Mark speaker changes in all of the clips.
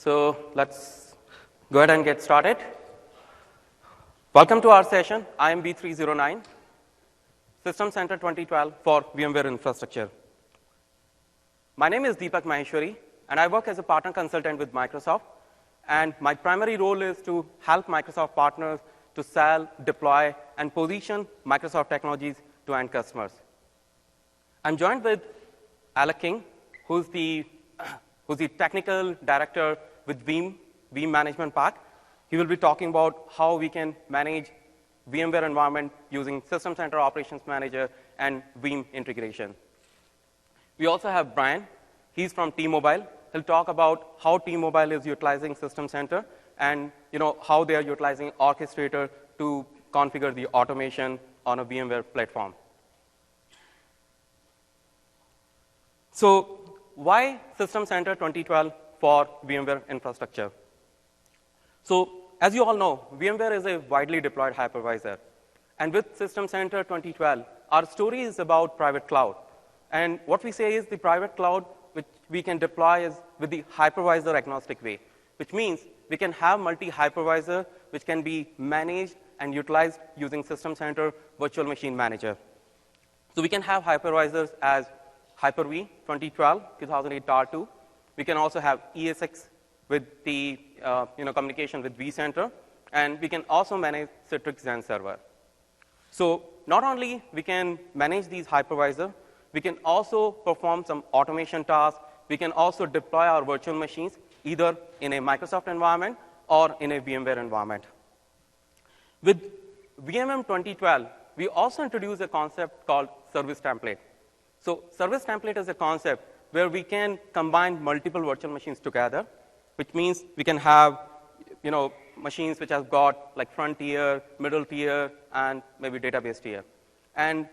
Speaker 1: So let's go ahead and get started. Welcome to our session. I am B309, System Center 2012 for VMware Infrastructure. My name is Deepak Maheshwari, and I work as a partner consultant with Microsoft. And my primary role is to help Microsoft partners to sell, deploy, and position Microsoft technologies to end customers. I'm joined with Alec King, who's the technical director with Veeam Management Pack. He will be talking about how we can manage VMware environment using System Center Operations Manager and Veeam integration. We also have Brian. He's from T-Mobile. He'll talk about how T-Mobile is utilizing System Center and how they are utilizing Orchestrator to configure the automation on a VMware platform. So why System Center 2012 for VMware infrastructure? So as you all know, VMware is a widely deployed hypervisor. And with System Center 2012, our story is about private cloud. And what we say is the private cloud which we can deploy is with the hypervisor agnostic way, which means we can have multi-hypervisor which can be managed and utilized using System Center Virtual Machine Manager. So we can have hypervisors as Hyper-V 2008 R2. We can also have ESX with the communication with vCenter, and we can also manage Citrix Xen Server. So not only we can manage these hypervisors, we can also perform some automation tasks. We can also deploy our virtual machines either in a Microsoft environment or in a VMware environment. With VMM 2012, we also introduced a concept called service template. So service template is a concept where we can combine multiple virtual machines together, which means we can have machines which have got like front tier, middle tier, and maybe database tier. And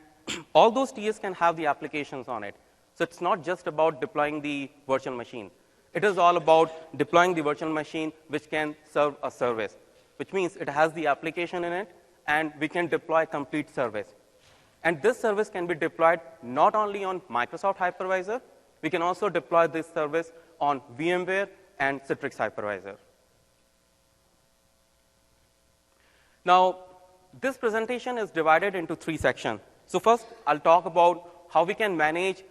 Speaker 1: all those tiers can have the applications on it. So it's not just about deploying the virtual machine. It is all about deploying the virtual machine which can serve a service, which means it has the application in it, and we can deploy complete service. And this service can be deployed not only on Microsoft hypervisor, we can also deploy this service on VMware and Citrix hypervisor. Now, this presentation is divided into 3 sections. So first, I'll talk about how we can manage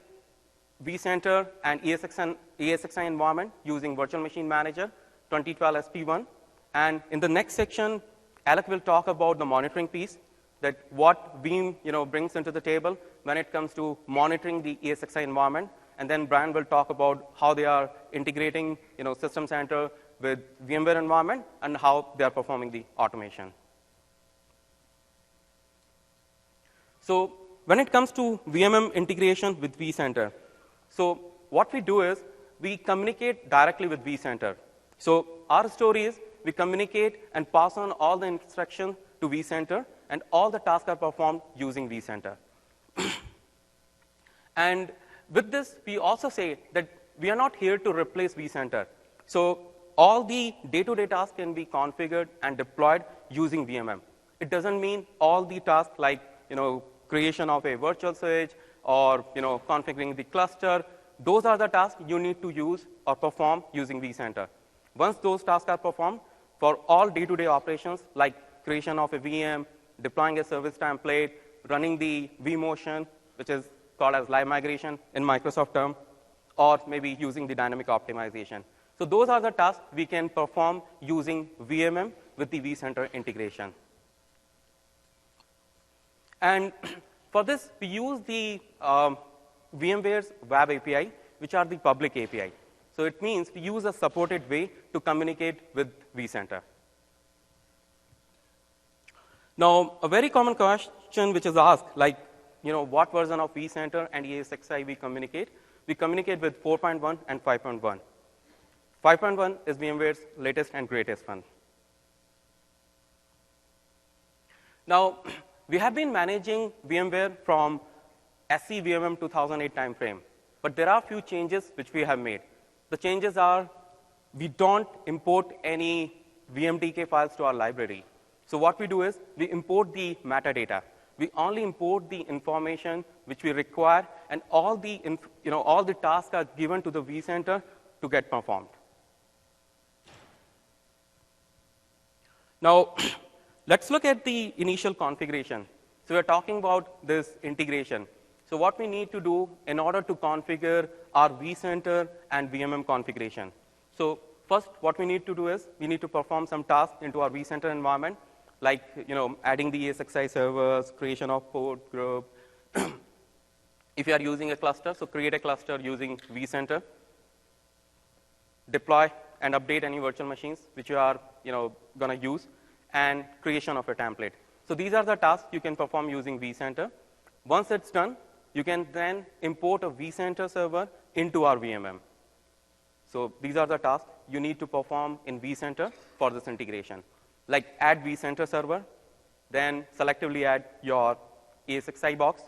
Speaker 1: vCenter and ESXi environment using Virtual Machine Manager 2012 SP1. And in the next section, Alec will talk about the monitoring piece, that what Veeam brings into the table when it comes to monitoring the ESXi environment. And then Brian will talk about how they are integrating System Center with VMware environment and how they are performing the automation. So when it comes to VMM integration with vCenter, so what we do is we communicate directly with vCenter. So our story is we communicate and pass on all the instructions to vCenter, and all the tasks are performed using vCenter. And with this, we also say that we are not here to replace vCenter. So all the day-to-day tasks can be configured and deployed using VMM. It doesn't mean all the tasks like creation of a virtual switch or configuring the cluster. Those are the tasks you need to use or perform using vCenter. Once those tasks are performed, for all day-to-day operations like creation of a VM, deploying a service template, running the vMotion, which is called as live migration in Microsoft term, or maybe using the dynamic optimization. So those are the tasks we can perform using VMM with the vCenter integration. And for this, we use the VMware's Web API, which are the public API. So it means we use a supported way to communicate with vCenter. Now, a very common question which is asked, like, what version of vCenter and ESXi we communicate? We communicate with 4.1 and 5.1. 5.1 is VMware's latest and greatest one. Now, we have been managing VMware from SC VMM 2008 timeframe, but there are a few changes which we have made. The changes are we don't import any VMDK files to our library. So what we do is we import the metadata. We only import the information which we require, and all the tasks are given to the vCenter to get performed. Now, let's look at the initial configuration. So we're talking about this integration. So what we need to do in order to configure our vCenter and VMM configuration. So first, what we need to do is we need to perform some tasks into our vCenter environment, like adding the ESXi servers, creation of port group. If you are using a cluster, so create a cluster using vCenter, deploy and update any virtual machines which you are going to use, and creation of a template. So these are the tasks you can perform using vCenter. Once it's done, you can then import a vCenter server into our VMM. So these are the tasks you need to perform in vCenter for this integration, like add vCenter server, then selectively add your ESXi box.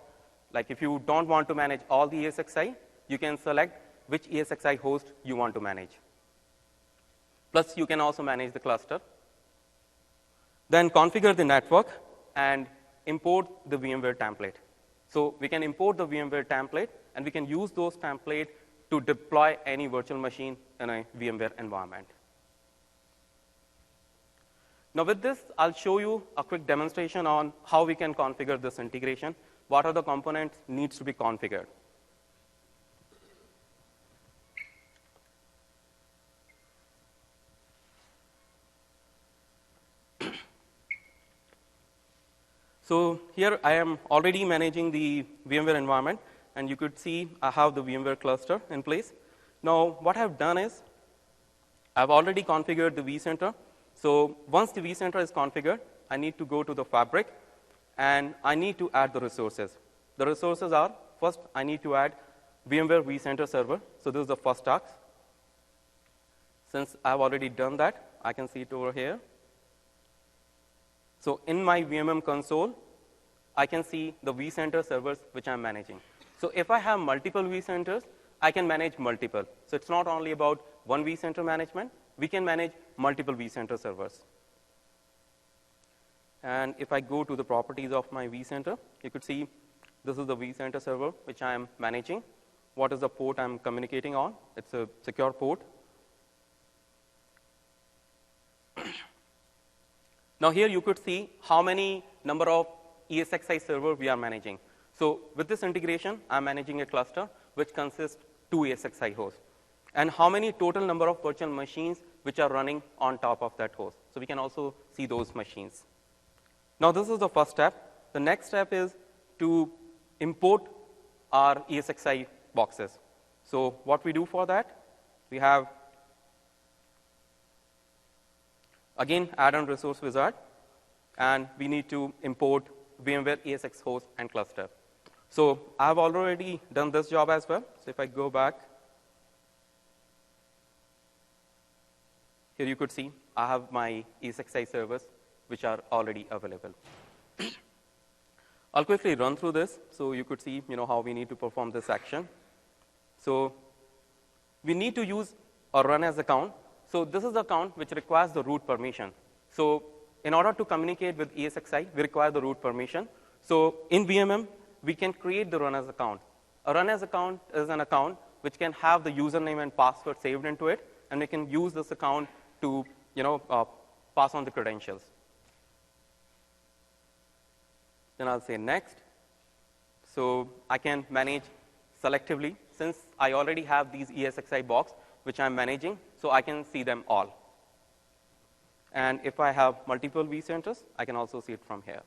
Speaker 1: Like if you don't want to manage all the ESXi, you can select which ESXi host you want to manage. Plus, you can also manage the cluster. Then configure the network and import the VMware template. So we can import the VMware template, and we can use those templates to deploy any virtual machine in a VMware environment. Now with this, I'll show you a quick demonstration on how we can configure this integration. What are the components needs to be configured. So here I am already managing the VMware environment, and you could see I have the VMware cluster in place. Now what I've done is I've already configured the vCenter. So once the vCenter is configured, I need to go to the fabric, and I need to add the resources. The resources are, first I need to add VMware vCenter server. So this is the first task. Since I've already done that, I can see it over here. So in my VMM console, I can see the vCenter servers which I'm managing. So if I have multiple vCenters, I can manage multiple. So it's not only about one vCenter management. We can manage multiple vCenter servers. And if I go to the properties of my vCenter, you could see this is the vCenter server which I am managing. What is the port I'm communicating on? It's a secure port. Now here you could see how many number of ESXi server we are managing. So with this integration, I'm managing a cluster which consists 2 ESXi hosts, and how many total number of virtual machines which are running on top of that host. So we can also see those machines. Now this is the first step. The next step is to import our ESXi boxes. So what we do for that, we have again add-on resource wizard, and we need to import VMware ESX host and cluster. So I've already done this job as well. So if I go back, here you could see I have my ESXi servers which are already available. I'll quickly run through this so you could see how we need to perform this action. So we need to use a run as account. So this is the account which requires the root permission. So in order to communicate with ESXi, we require the root permission. So in VMM, we can create the run as account. A run as account is an account which can have the username and password saved into it, and we can use this account to pass on the credentials. Then I'll say next. So I can manage selectively. Since I already have these ESXi box which I'm managing, so I can see them all. And if I have multiple vCenters, I can also see it from here.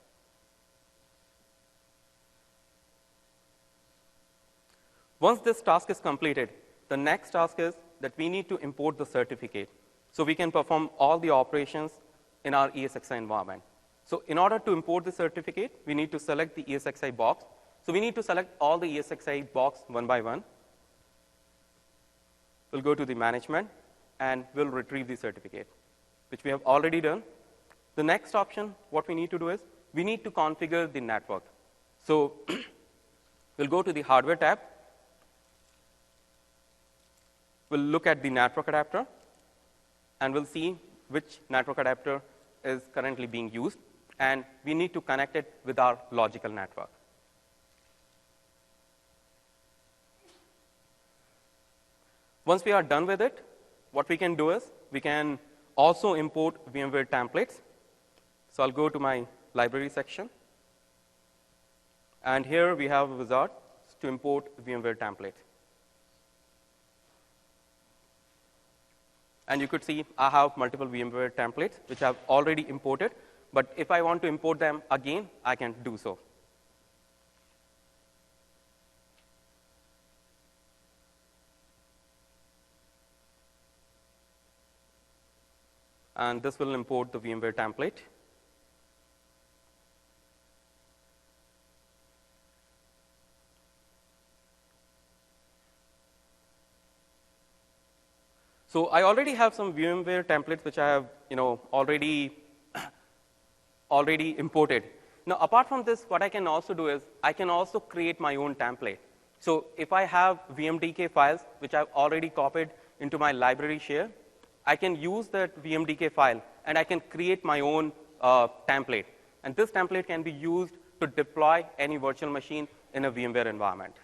Speaker 1: Once this task is completed, the next task is that we need to import the certificate so we can perform all the operations in our ESXi environment. So in order to import the certificate, we need to select the ESXi box. So we need to select all the ESXi box one by one. We'll go to the management, and we'll retrieve the certificate, which we have already done. The next option, what we need to do is we need to configure the network. So we'll go to the hardware tab. We'll look at the network adapter, and we'll see which network adapter is currently being used, and we need to connect it with our logical network. Once we are done with it, what we can do is we can also import VMware templates. So I'll go to my library section. And here we have a wizard to import VMware template. And you could see I have multiple VMware templates which I've already imported. But if I want to import them again, I can do so. And this will import the VMware template. So I already have some VMware templates which I have already imported. Now, apart from this, what I can also do is I can also create my own template. So if I have VMDK files which I've already copied into my library share, I can use that VMDK file and I can create my own template. And this template can be used to deploy any virtual machine in a VMware environment.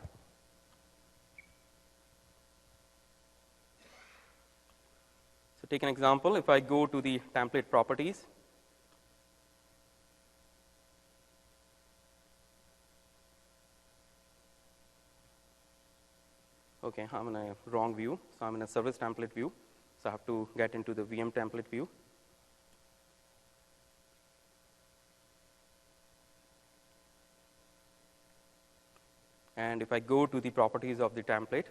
Speaker 1: So take an example. If I go to the template properties, okay, I'm in a wrong view. So I'm in a service template view. So I have to get into the VM template view. And if I go to the properties of the template,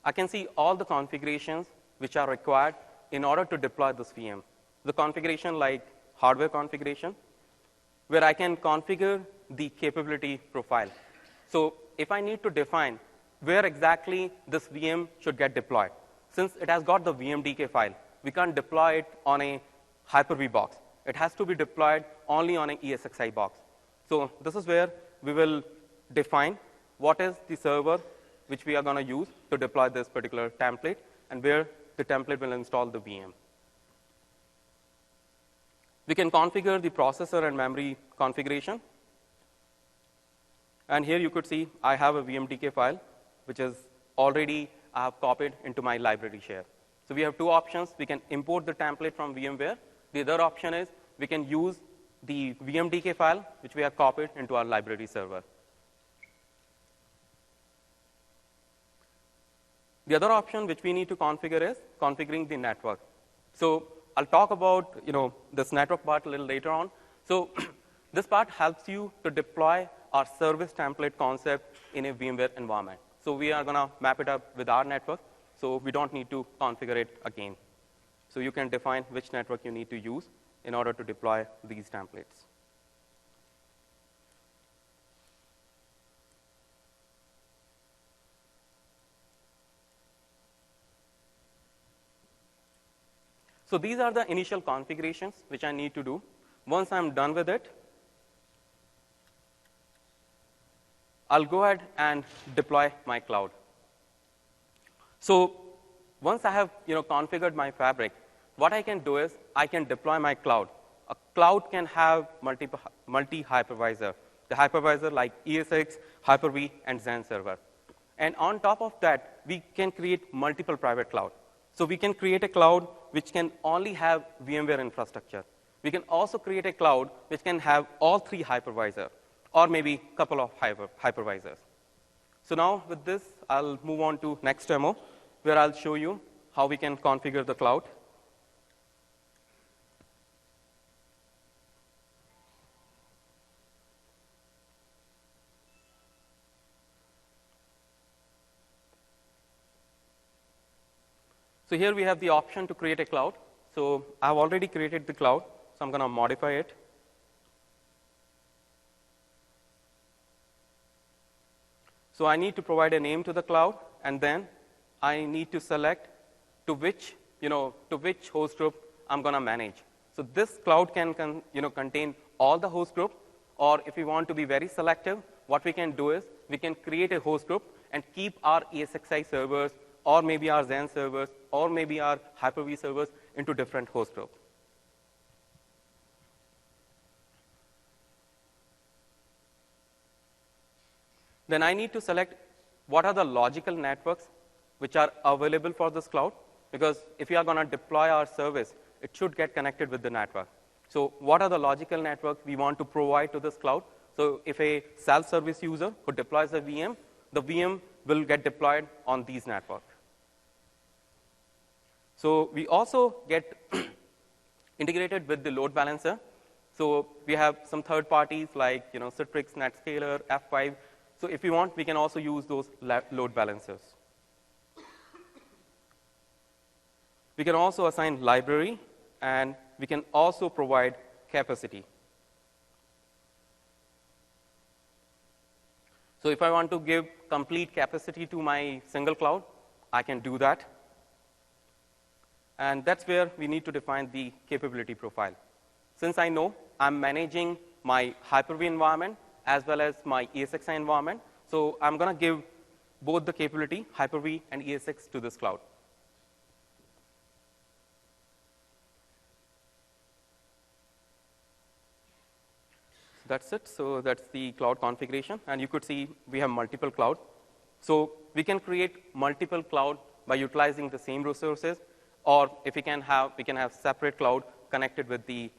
Speaker 1: I can see all the configurations which are required in order to deploy this VM. The configuration like hardware configuration, where I can configure the capability profile. So if I need to define where exactly this VM should get deployed, since it has got the VMDK file, we can't deploy it on a Hyper-V box. It has to be deployed only on an ESXi box. So this is where we will define what is the server which we are going to use to deploy this particular template and where the template will install the VM. We can configure the processor and memory configuration. And here you could see I have a VMDK file which is already I have copied into my library share. So we have two options. We can import the template from VMware. The other option is we can use the VMDK file which we have copied into our library server. The other option which we need to configure is configuring the network. So I'll talk about this network part a little later on. So this part helps you to deploy our service template concept in a VMware environment. So we are going to map it up with our network, so we don't need to configure it again. So you can define which network you need to use in order to deploy these templates. So these are the initial configurations which I need to do. Once I'm done with it, I'll go ahead and deploy my cloud. So once I have configured my fabric, what I can do is I can deploy my cloud. A cloud can have multi-hypervisor. The hypervisor like ESX, Hyper-V, and Xen server. And on top of that, we can create multiple private cloud. So we can create a cloud which can only have VMware infrastructure. We can also create a cloud which can have all three hypervisors, or maybe a couple of hypervisors. So now with this, I'll move on to next demo, where I'll show you how we can configure the cloud. So here we have the option to create a cloud. So I've already created the cloud, so I'm going to modify it. So I need to provide a name to the cloud, and then I need to select to which host group I'm going to manage. So this cloud can contain all the host group, or if we want to be very selective, what we can do is we can create a host group and keep our ESXi servers, or maybe our Xen servers, or maybe our Hyper-V servers into different host groups. Then I need to select what are the logical networks which are available for this cloud, because if we are going to deploy our service, it should get connected with the network. So what are the logical networks we want to provide to this cloud? So if a self-service user who deploys a VM, the VM will get deployed on these networks. So we also get integrated with the load balancer. So we have some third parties like Citrix, NetScaler, F5. So if you want, we can also use those load balancers. We can also assign library, and we can also provide capacity. So if I want to give complete capacity to my single cloud, I can do that. And that's where we need to define the capability profile. Since I know I'm managing my Hyper-V environment as well as my ESXi environment, so I'm going to give both the capability, Hyper-V and ESX, to this cloud. That's it. So that's the cloud configuration. And you could see we have multiple clouds. So we can create multiple cloud by utilizing the same resources, or if we can have separate cloud connected with the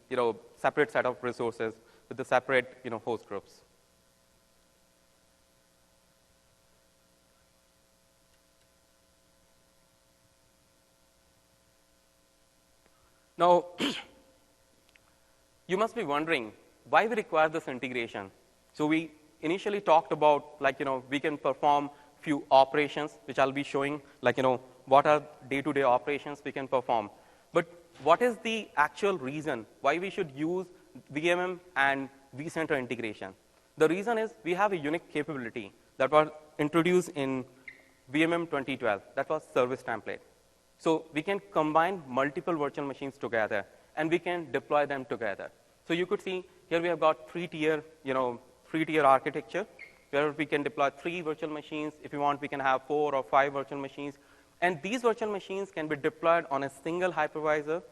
Speaker 1: separate set of resources with the separate host groups. Now, you must be wondering why we require this integration. So we initially talked about we can perform few operations, which I'll be showing, what are day-to-day operations we can perform. But what is the actual reason why we should use VMM and vCenter integration? The reason is we have a unique capability that was introduced in VMM 2012. That was service template. So we can combine multiple virtual machines together, and we can deploy them together. So you could see here we have got three-tier architecture, where we can deploy 3 virtual machines. If you want, we can have 4 or 5 virtual machines. And these virtual machines can be deployed on a single hypervisor,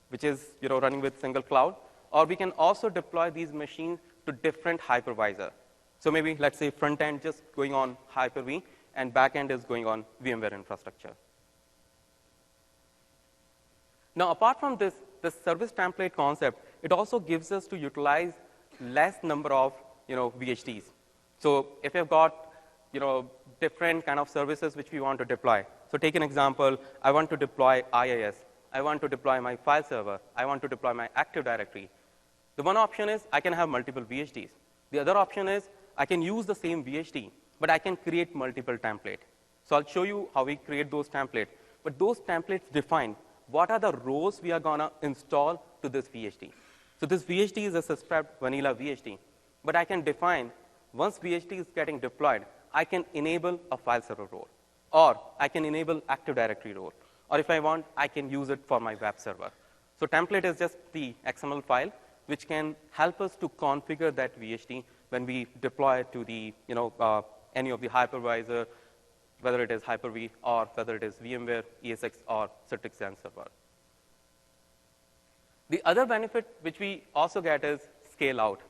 Speaker 1: which is running with single cloud. Or we can also deploy these machines to different hypervisor. So maybe, let's say, front end just going on Hyper-V, and back end is going on VMware infrastructure. Now, apart from this service template concept, it also gives us to utilize less number of VHDs. So if you've got different kind of services which we want to deploy. So take an example. I want to deploy IIS. I want to deploy my file server. I want to deploy my Active Directory. The one option is I can have multiple VHDs. The other option is I can use the same VHD, but I can create multiple templates. So I'll show you how we create those templates. But those templates define what are the rows we are going to install to this VHD. So this VHD is a subscribed vanilla VHD. But I can define, once VHD is getting deployed, I can enable a file server role, or I can enable Active Directory role, or if I want, I can use it for my web server. So template is just the XML file which can help us to configure that VHD when we deploy it to the any of the hypervisor, whether it is Hyper-V or whether it is VMware, ESX, or Citrix Xen server. The other benefit which we also get is scale out.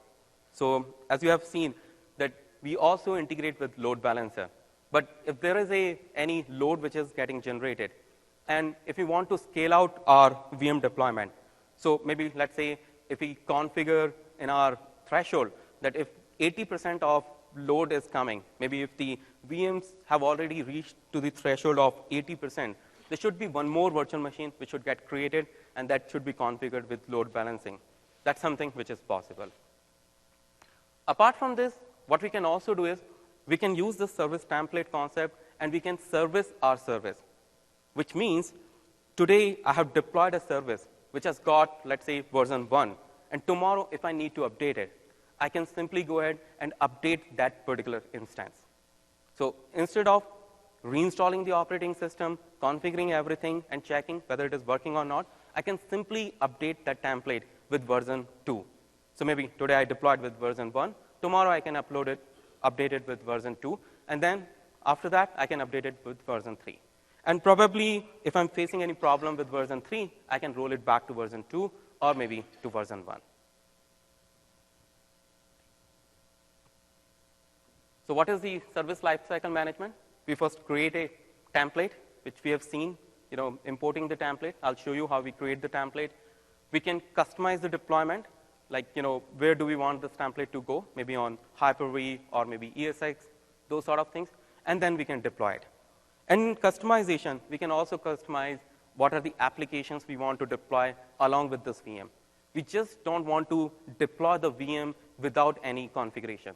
Speaker 1: So as you have seen, that we also integrate with load balancer. But if there is any load which is getting generated, and if we want to scale out our VM deployment, so maybe let's say if we configure in our threshold that if 80% of load is coming, maybe if the VMs have already reached to the threshold of 80%, there should be one more virtual machine which should get created, and that should be configured with load balancing. That's something which is possible. Apart from this, what we can also do is we can use the service template concept, and we can service our service, which means today I have deployed a service which has got, let's say, version 1, and tomorrow if I need to update it, I can simply go ahead and update that particular instance. So instead of reinstalling the operating system, configuring everything, and checking whether it is working or not, I can simply update that template with version 2. So maybe today I deployed with version 1. Tomorrow I can update it with version 2. And then after that, I can update it with version 3. And probably if I'm facing any problem with version 3, I can roll it back to version 2 or maybe to version 1. So what is the service lifecycle management? We first create a template, which we have seen, importing the template. I'll show you how we create the template. We can customize the deployment, like, where do we want this template to go, maybe on Hyper-V or maybe ESX, those sort of things, and then we can deploy it. And in customization, we can also customize what are the applications we want to deploy along with this VM. We just don't want to deploy the VM without any configuration.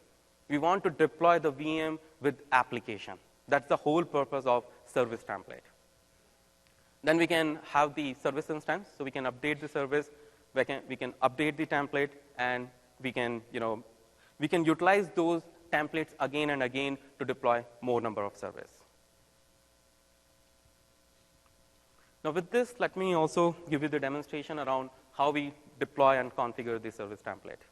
Speaker 1: We want to deploy the VM with application. That's the whole purpose of service template. Then we can have the service instance, so we can update the service, we can update the template, and we can utilize those templates again and again to deploy more number of service. Now with this, let me also give you the demonstration around how we deploy and configure the service template.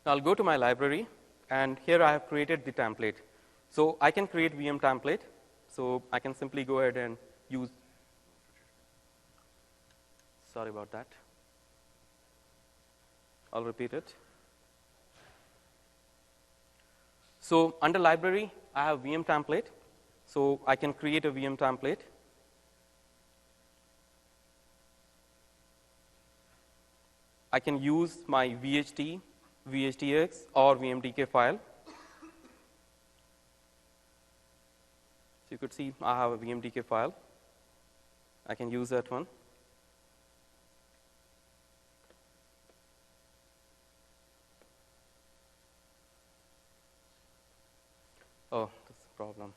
Speaker 1: Now I'll go to my library, and here I have created the template. So I can create VM template. So I can simply go ahead and use, sorry about that. I'll repeat it. So under library, I have VM template. So I can create a VM template. I can use my VHT, VHTX, or VMDK file. So you could see I have a VMDK file. I can use that one. Oh, that's the problem.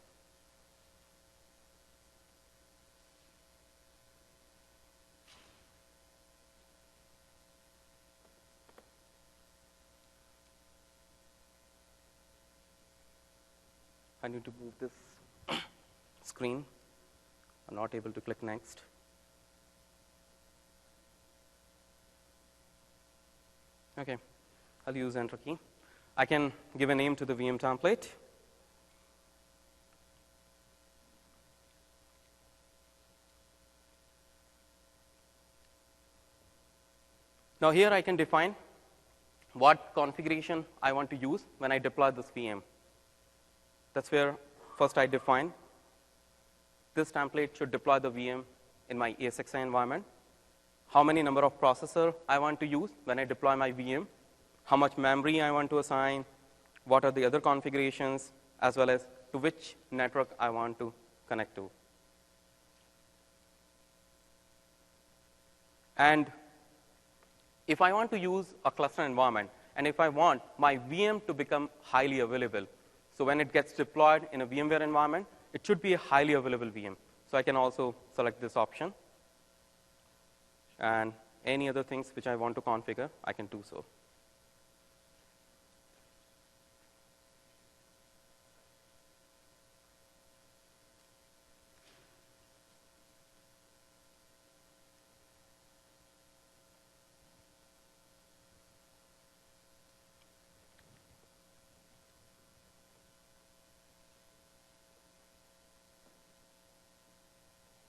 Speaker 1: I need to move this screen. I'm not able to click next. Okay, I'll use Enter key. I can give a name to the VM template. Now here I can define what configuration I want to use when I deploy this VM. That's where first I define this template should deploy the VM in my ESXi environment, how many number of processor I want to use when I deploy my VM, how much memory I want to assign, what are the other configurations, as well as to which network I want to connect to. And if I want to use a cluster environment, and if I want my VM to become highly available, so when it gets deployed in a VMware environment, it should be a highly available VM. So I can also select this option. And any other things which I want to configure, I can do so.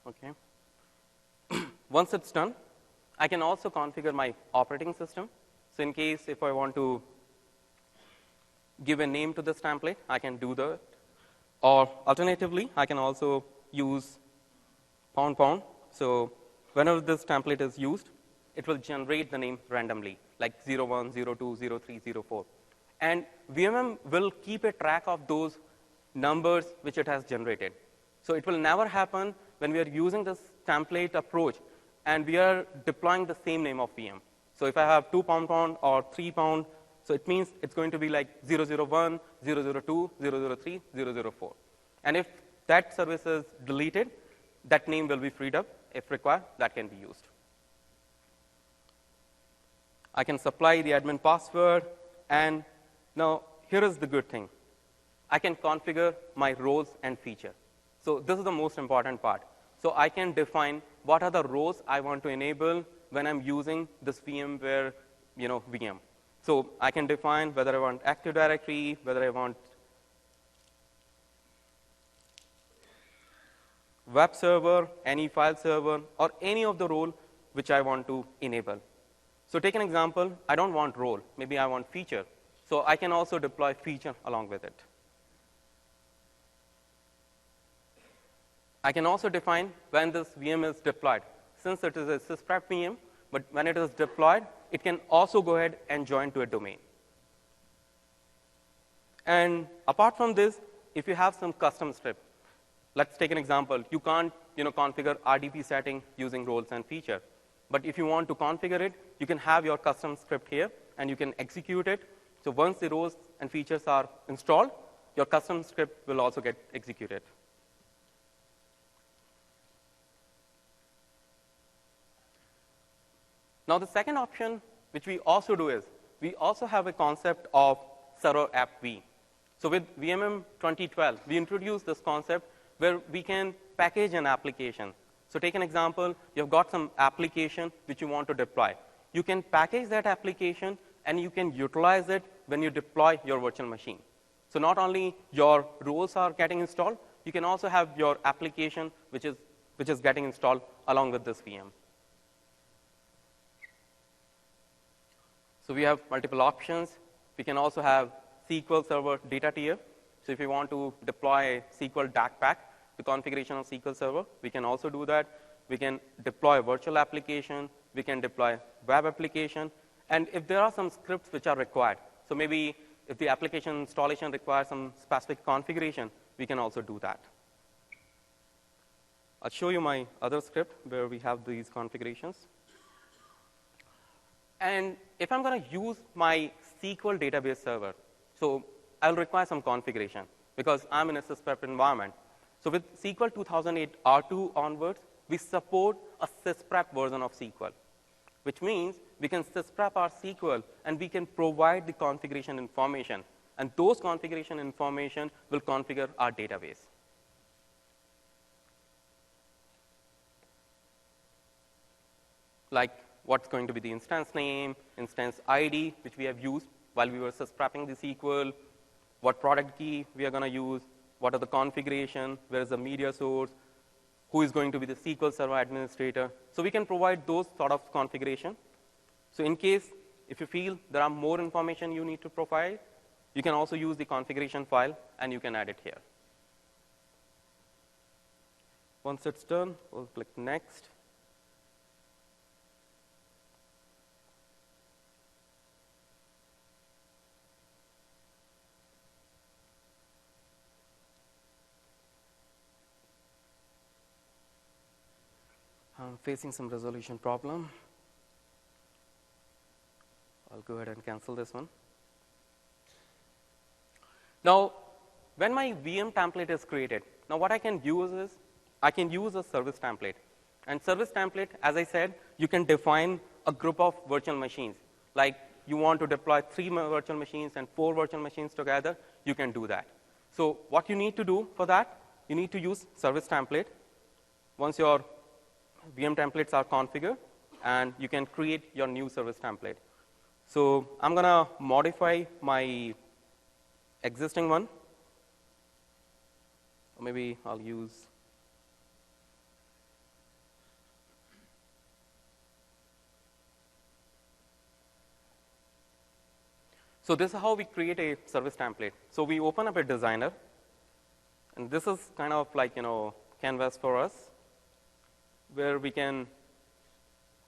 Speaker 1: Okay. Once it's done, I can also configure my operating system. So in case if I want to give a name to this template, I can do that. Or alternatively, I can also use ##. So whenever this template is used, it will generate the name randomly, like 01, 02, 03, 04. And VMM will keep a track of those numbers which it has generated. So it will never happen when we are using this template approach and we are deploying the same name of VM. So if I have 2 ## or 3 #, so it means it's going to be like 001, 002, 003, 004. And if that service is deleted, that name will be freed up. If required, that can be used. I can supply the admin password, and now here is the good thing. I can configure my roles and feature. So this is the most important part. So I can define what are the roles I want to enable when I'm using this VMware, VM. So I can define whether I want Active Directory, whether I want web server, any file server, or any of the role which I want to enable. So take an example. I don't want role. Maybe I want feature. So I can also deploy feature along with it. I can also define when this VM is deployed. Since it is a sysprep VM, but when it is deployed, it can also go ahead and join to a domain. And apart from this, if you have some custom script, let's take an example. You can't configure RDP setting using roles and feature. But if you want to configure it, you can have your custom script here, and you can execute it. So once the roles and features are installed, your custom script will also get executed. Now, the second option, which we also do is, we also have a concept of server app V. So with VMM 2012, we introduced this concept where we can package an application. So take an example. You've got some application which you want to deploy. You can package that application, and you can utilize it when you deploy your virtual machine. So not only your roles are getting installed, you can also have your application which is getting installed along with this VM. So we have multiple options. We can also have SQL Server data tier. So if you want to deploy a SQL DAC pack, the configuration of SQL Server, we can also do that. We can deploy a virtual application. We can deploy web application. And if there are some scripts which are required, so maybe if the application installation requires some specific configuration, we can also do that. I'll show you my other script where we have these configurations. And if I'm going to use my SQL database server, so I'll require some configuration because I'm in a sysprep environment. So with SQL 2008 R2 onwards, we support a sysprep version of SQL, which means we can sysprep our SQL and we can provide the configuration information. And those configuration information will configure our database. Like what's going to be the instance name, instance ID, which we have used while we were sysprepping the SQL, what product key we are going to use, what are the configuration, where is the media source, who is going to be the SQL Server administrator. So we can provide those sort of configuration. So in case, if you feel there are more information you need to provide, you can also use the configuration file, and you can add it here. Once it's done, we'll click Next. I'm facing some resolution problem. I'll go ahead and cancel this one. Now, when my VM template is created, now what I can use is, I can use a service template. And service template, as I said, you can define a group of virtual machines. Like you want to deploy 3 virtual machines and 4 virtual machines together, you can do that. So what you need to do for that, you need to use service template. Once your VM templates are configured, and you can create your new service template. So I'm going to modify my existing one. Or maybe I'll use So this is how we create a service template. So we open up a designer, and this is kind of like canvas for us, where we can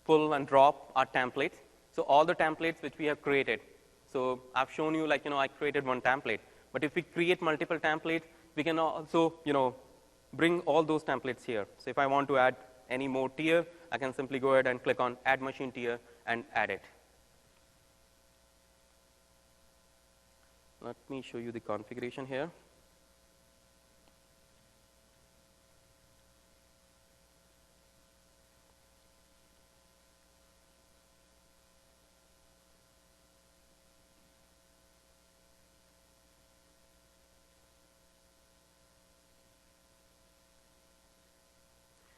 Speaker 1: pull and drop our templates. So all the templates which we have created. So I've shown you I created one template. But if we create multiple templates, we can also bring all those templates here. So if I want to add any more tier, I can simply go ahead and click on Add Machine Tier and add it. Let me show you the configuration here.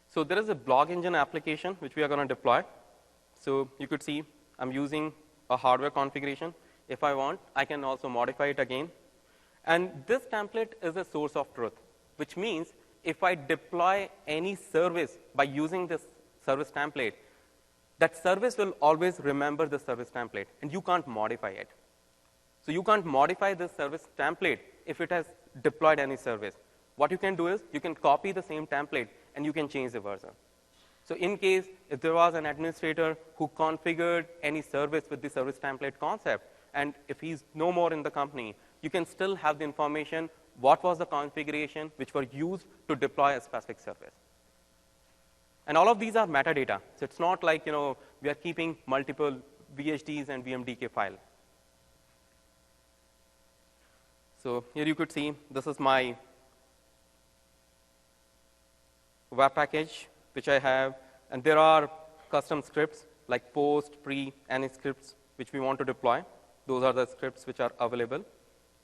Speaker 1: So there is a blog engine application which we are going to deploy. So you could see I'm using a hardware configuration. If I want, I can also modify it again. And this template is a source of truth, which means if I deploy any service by using this service template, that service will always remember the service template, and you can't modify it. So you can't modify this service template if it has deployed any service. What you can do is you can copy the same template, and you can change the version. So in case if there was an administrator who configured any service with the service template concept, and if he's no more in the company, you can still have the information, what was the configuration which were used to deploy a specific service. And all of these are metadata. So it's not like, we are keeping multiple VHDs and VMDK file. So here you could see, this is my web package, which I have. And there are custom scripts like post, pre, any scripts which we want to deploy. Those are the scripts which are available,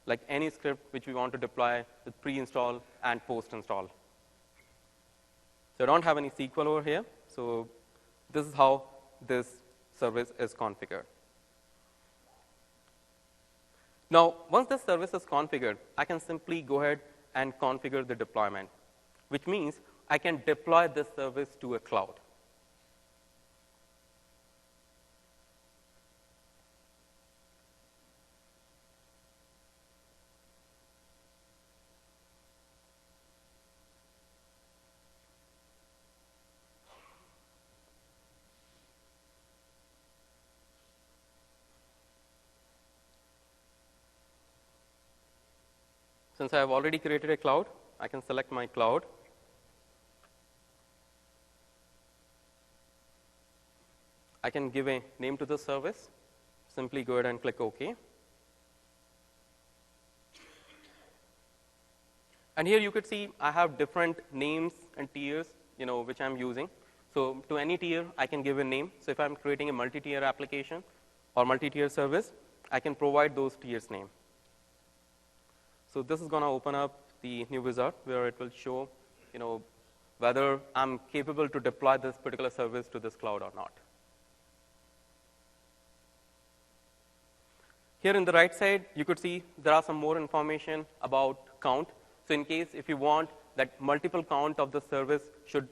Speaker 1: like any script which we want to deploy with pre-install and post-install. So I don't have any SQL over here. So this is how this service is configured. Now, once this service is configured, I can simply go ahead and configure the deployment, which means I can deploy this service to a cloud. Since I have already created a cloud, I can select my cloud. I can give a name to the service. Simply go ahead and click OK. And here you could see I have different names and tiers, which I'm using. So to any tier, I can give a name. So if I'm creating a multi-tier application or multi-tier service, I can provide those tiers name. So this is going to open up the new wizard where it will show, whether I'm capable to deploy this particular service to this cloud or not. Here in the right side, you could see there are some more information about count. So in case if you want that multiple count of the service should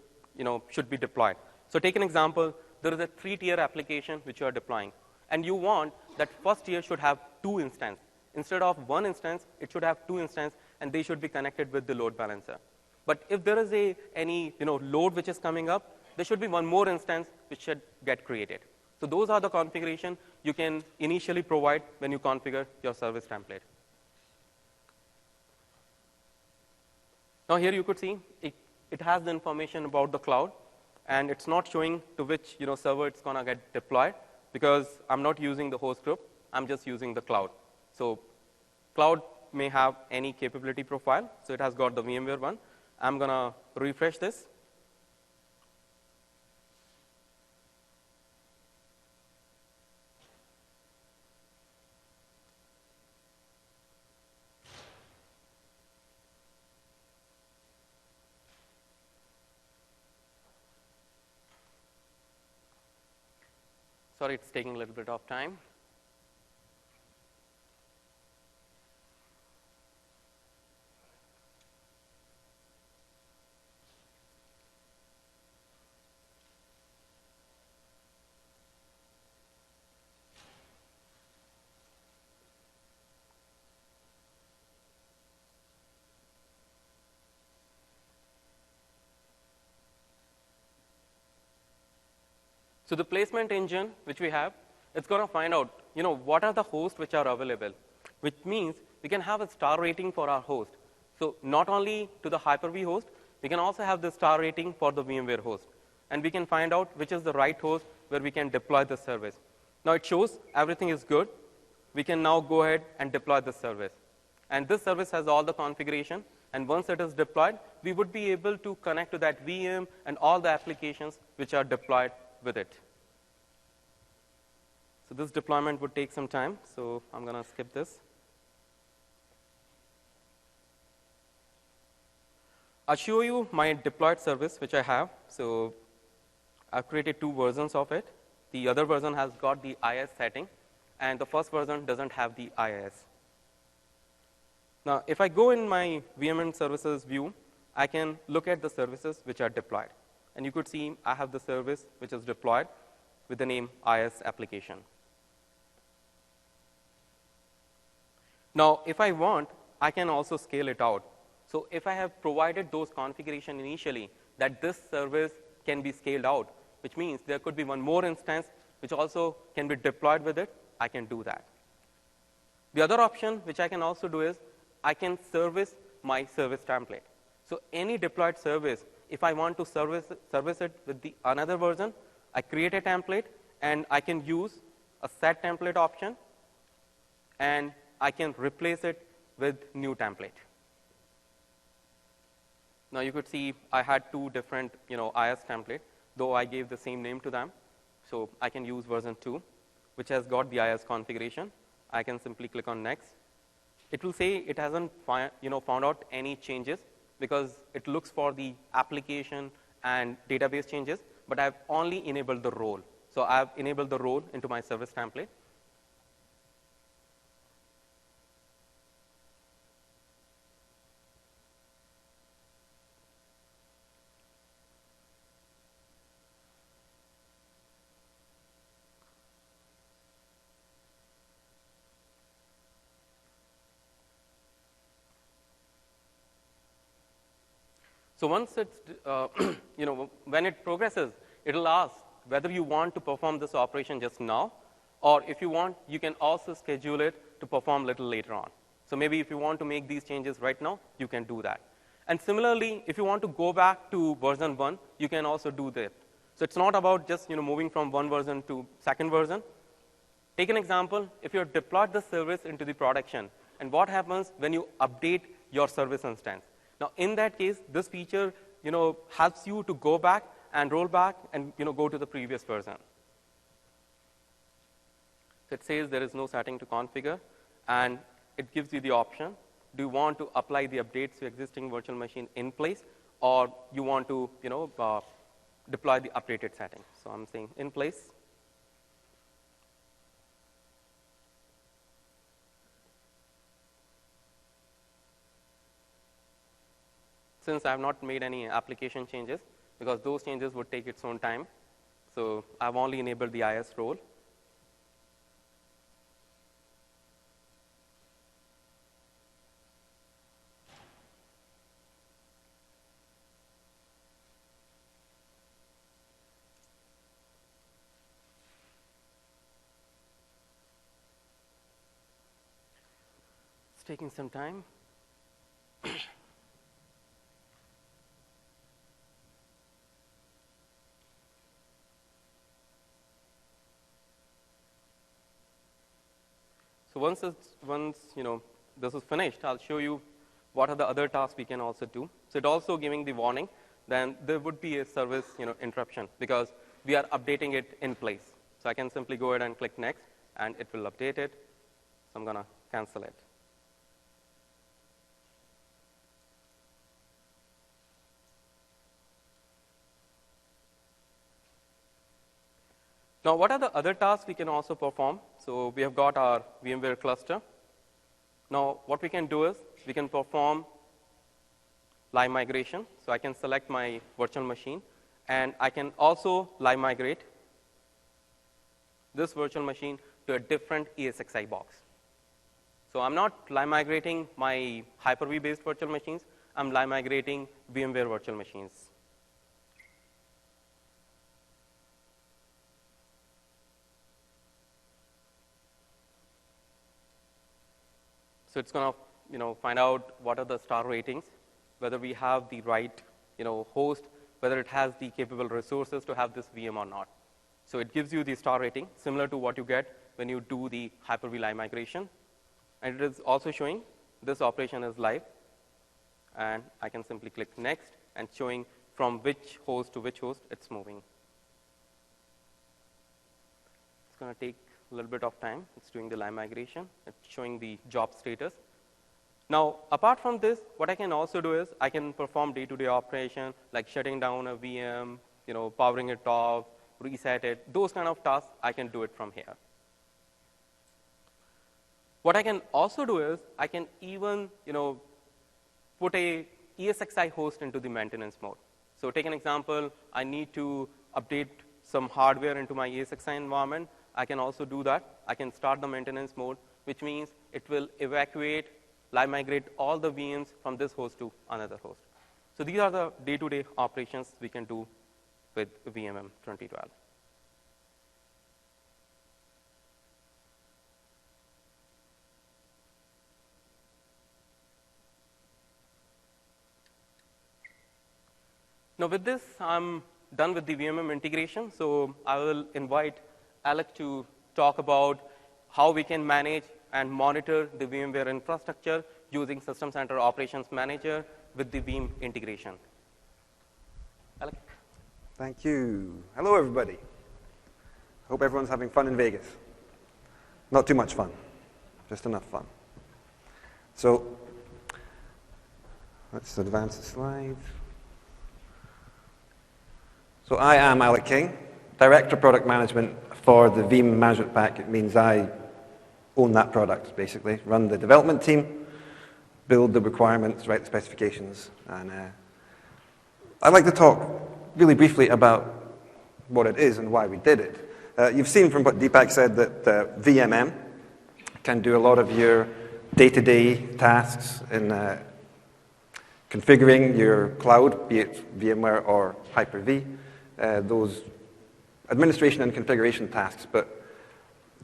Speaker 1: be deployed. So take an example, there is a 3-tier application which you are deploying, and you want that first tier should have 2 instances. Instead of 1 instance, it should have 2 instances, and they should be connected with the load balancer. But if there is any load which is coming up, there should be one more instance which should get created. So those are the configuration you can initially provide when you configure your service template. Now here you could see it has the information about the cloud, and it's not showing to which server it's going to get deployed, because I'm not using the host group. I'm just using the cloud. So cloud may have any capability profile. So it has got the VMware one. I'm going to refresh this. Sorry, it's taking a little bit of time. So the placement engine which we have, it's going to find out, what are the hosts which are available, which means we can have a star rating for our host. So not only to the Hyper-V host, we can also have the star rating for the VMware host. And we can find out which is the right host where we can deploy the service. Now it shows everything is good. We can now go ahead and deploy the service. And this service has all the configuration. And once it is deployed, we would be able to connect to that VM and all the applications which are deployed with it. So this deployment would take some time, so I'm going to skip this. I'll show you my deployed service which I have. So I've created 2 versions of it. The other version has got the IIS setting, and the first version doesn't have the IIS. Now, if I go in my VMware services view, I can look at the services which are deployed. And you could see I have the service which is deployed. with the name IS application. Now, if I want, I can also scale it out. So if I have provided those configuration initially that this service can be scaled out, which means there could be one more instance which also can be deployed with it, I can do that. The other option which I can also do is I can service my service template. So any deployed service, if I want to service it with the another version, I create a template and I can use a set template option and I can replace it with new template. Now you could see I had two different IS template, though I gave the same name to them. So I can use version 2, which has got the IS configuration. I can simply click on next. It will say it hasn't found out any changes because it looks for the application and database changes, but I've only enabled the role. So I've enabled the role into my service template. So once it's, when it progresses, it'll ask whether you want to perform this operation just now, or if you want, you can also schedule it to perform a little later on. So maybe if you want to make these changes right now, you can do that. And similarly, if you want to go back to version 1, you can also do that. So it's not about just moving from one version to second version. Take an example. If you've deployed the service into the production, and what happens when you update your service instance? Now, in that case, this feature, helps you to go back and roll back and, go to the previous version. So it says there is no setting to configure, and it gives you the option. Do you want to apply the updates to existing virtual machine in place, or you want to, deploy the updated settings? So I'm saying in place. Since I have not made any application changes, because those changes would take its own time, so I've only enabled the IS role. It's taking some time. So once this is finished, I'll show you what are the other tasks we can also do. So it also giving the warning, then there would be a service interruption because we are updating it in place. So I can simply go ahead and click next, and it will update it. So I'm going to cancel it. Now, what are the other tasks we can also perform? So we have got our VMware cluster. Now, what we can do is we can perform live migration. So I can select my virtual machine, and I can also live migrate this virtual machine to a different ESXi box. So I'm not live migrating my Hyper-V-based virtual machines. I'm live migrating VMware virtual machines. So it's going to find out what are the star ratings, whether we have the right host, whether it has the capable resources to have this VM or not. So it gives you the star rating, similar to what you get when you do the Hyper-V live migration. And it is also showing this operation is live. And I can simply click next, and showing from which host to which host it's moving. It's going to take a little bit of time. It's doing the live migration. It's showing the job status. Now, apart from this, what I can also do is I can perform day-to-day operation, like shutting down a VM, powering it off, reset it. Those kind of tasks, I can do it from here. What I can also do is I can even, put a ESXi host into the maintenance mode. So take an example. I need to update some hardware into my ESXi environment, I can also do that. I can start the maintenance mode, which means it will evacuate, live migrate all the VMs from this host to another host. So these are the day-to-day operations we can do with VMM 2012. Now with this, I'm done with the VMM integration. So I will invite Alec to talk about how we can manage and monitor the VMware infrastructure using System Center Operations Manager with the Veeam integration. Alec?
Speaker 2: Thank you. Hello, everybody. Hope everyone's having fun in Vegas. Not too much fun, just enough fun. So let's advance the slides. So I am Alec King, Director of Product Management for the Veeam Management Pack. It means I own that product, basically. Run the development team, build the requirements, write the specifications. And I'd like to talk really briefly about what it is and why we did it. You've seen from what Deepak said that VMM can do a lot of your day-to-day tasks in configuring your cloud, be it VMware or Hyper-V. Those administration and configuration tasks. But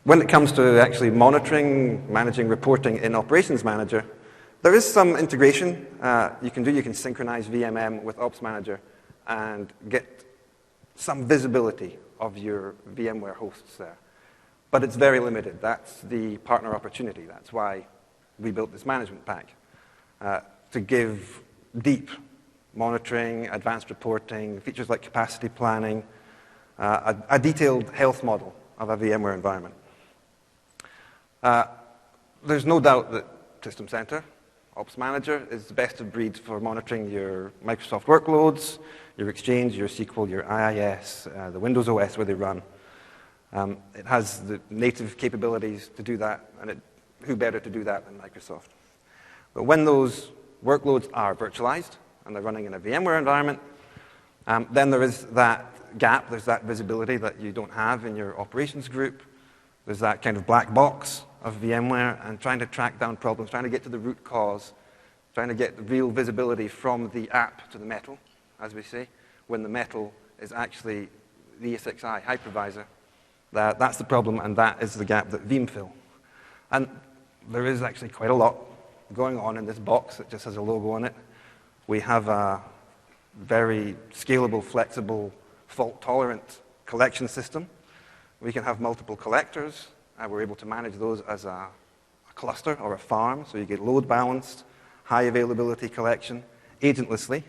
Speaker 2: when it comes to actually monitoring, managing, reporting in Operations Manager, there is some integration you can do. You can synchronize VMM with Ops Manager and get some visibility of your VMware hosts there. But it's very limited. That's the partner opportunity. That's why we built this management pack, to give deep monitoring, advanced reporting, features like capacity planning, a detailed health model of a VMware environment. There's no doubt that System Center, Ops Manager, is the best of breed for monitoring your Microsoft workloads, your Exchange, your SQL, your IIS, the Windows OS where they run. It has the native capabilities to do that, and who better to do that than Microsoft? But when those workloads are virtualized, and they're running in a VMware environment, then there is that gap, there's that visibility that you don't have in your operations group. There's that kind of black box of VMware, and trying to track down problems, trying to get to the root cause, trying to get real visibility from the app to the metal, as we say, when the metal is actually the ESXi hypervisor. That's the problem, and that is the gap that Veeam fill. And there is actually quite a lot going on in this box. It just has a logo on it. We have a very scalable, flexible, fault-tolerant collection system. We can have multiple collectors, and we're able to manage those as a cluster or a farm, so you get load-balanced, high-availability collection, agentlessly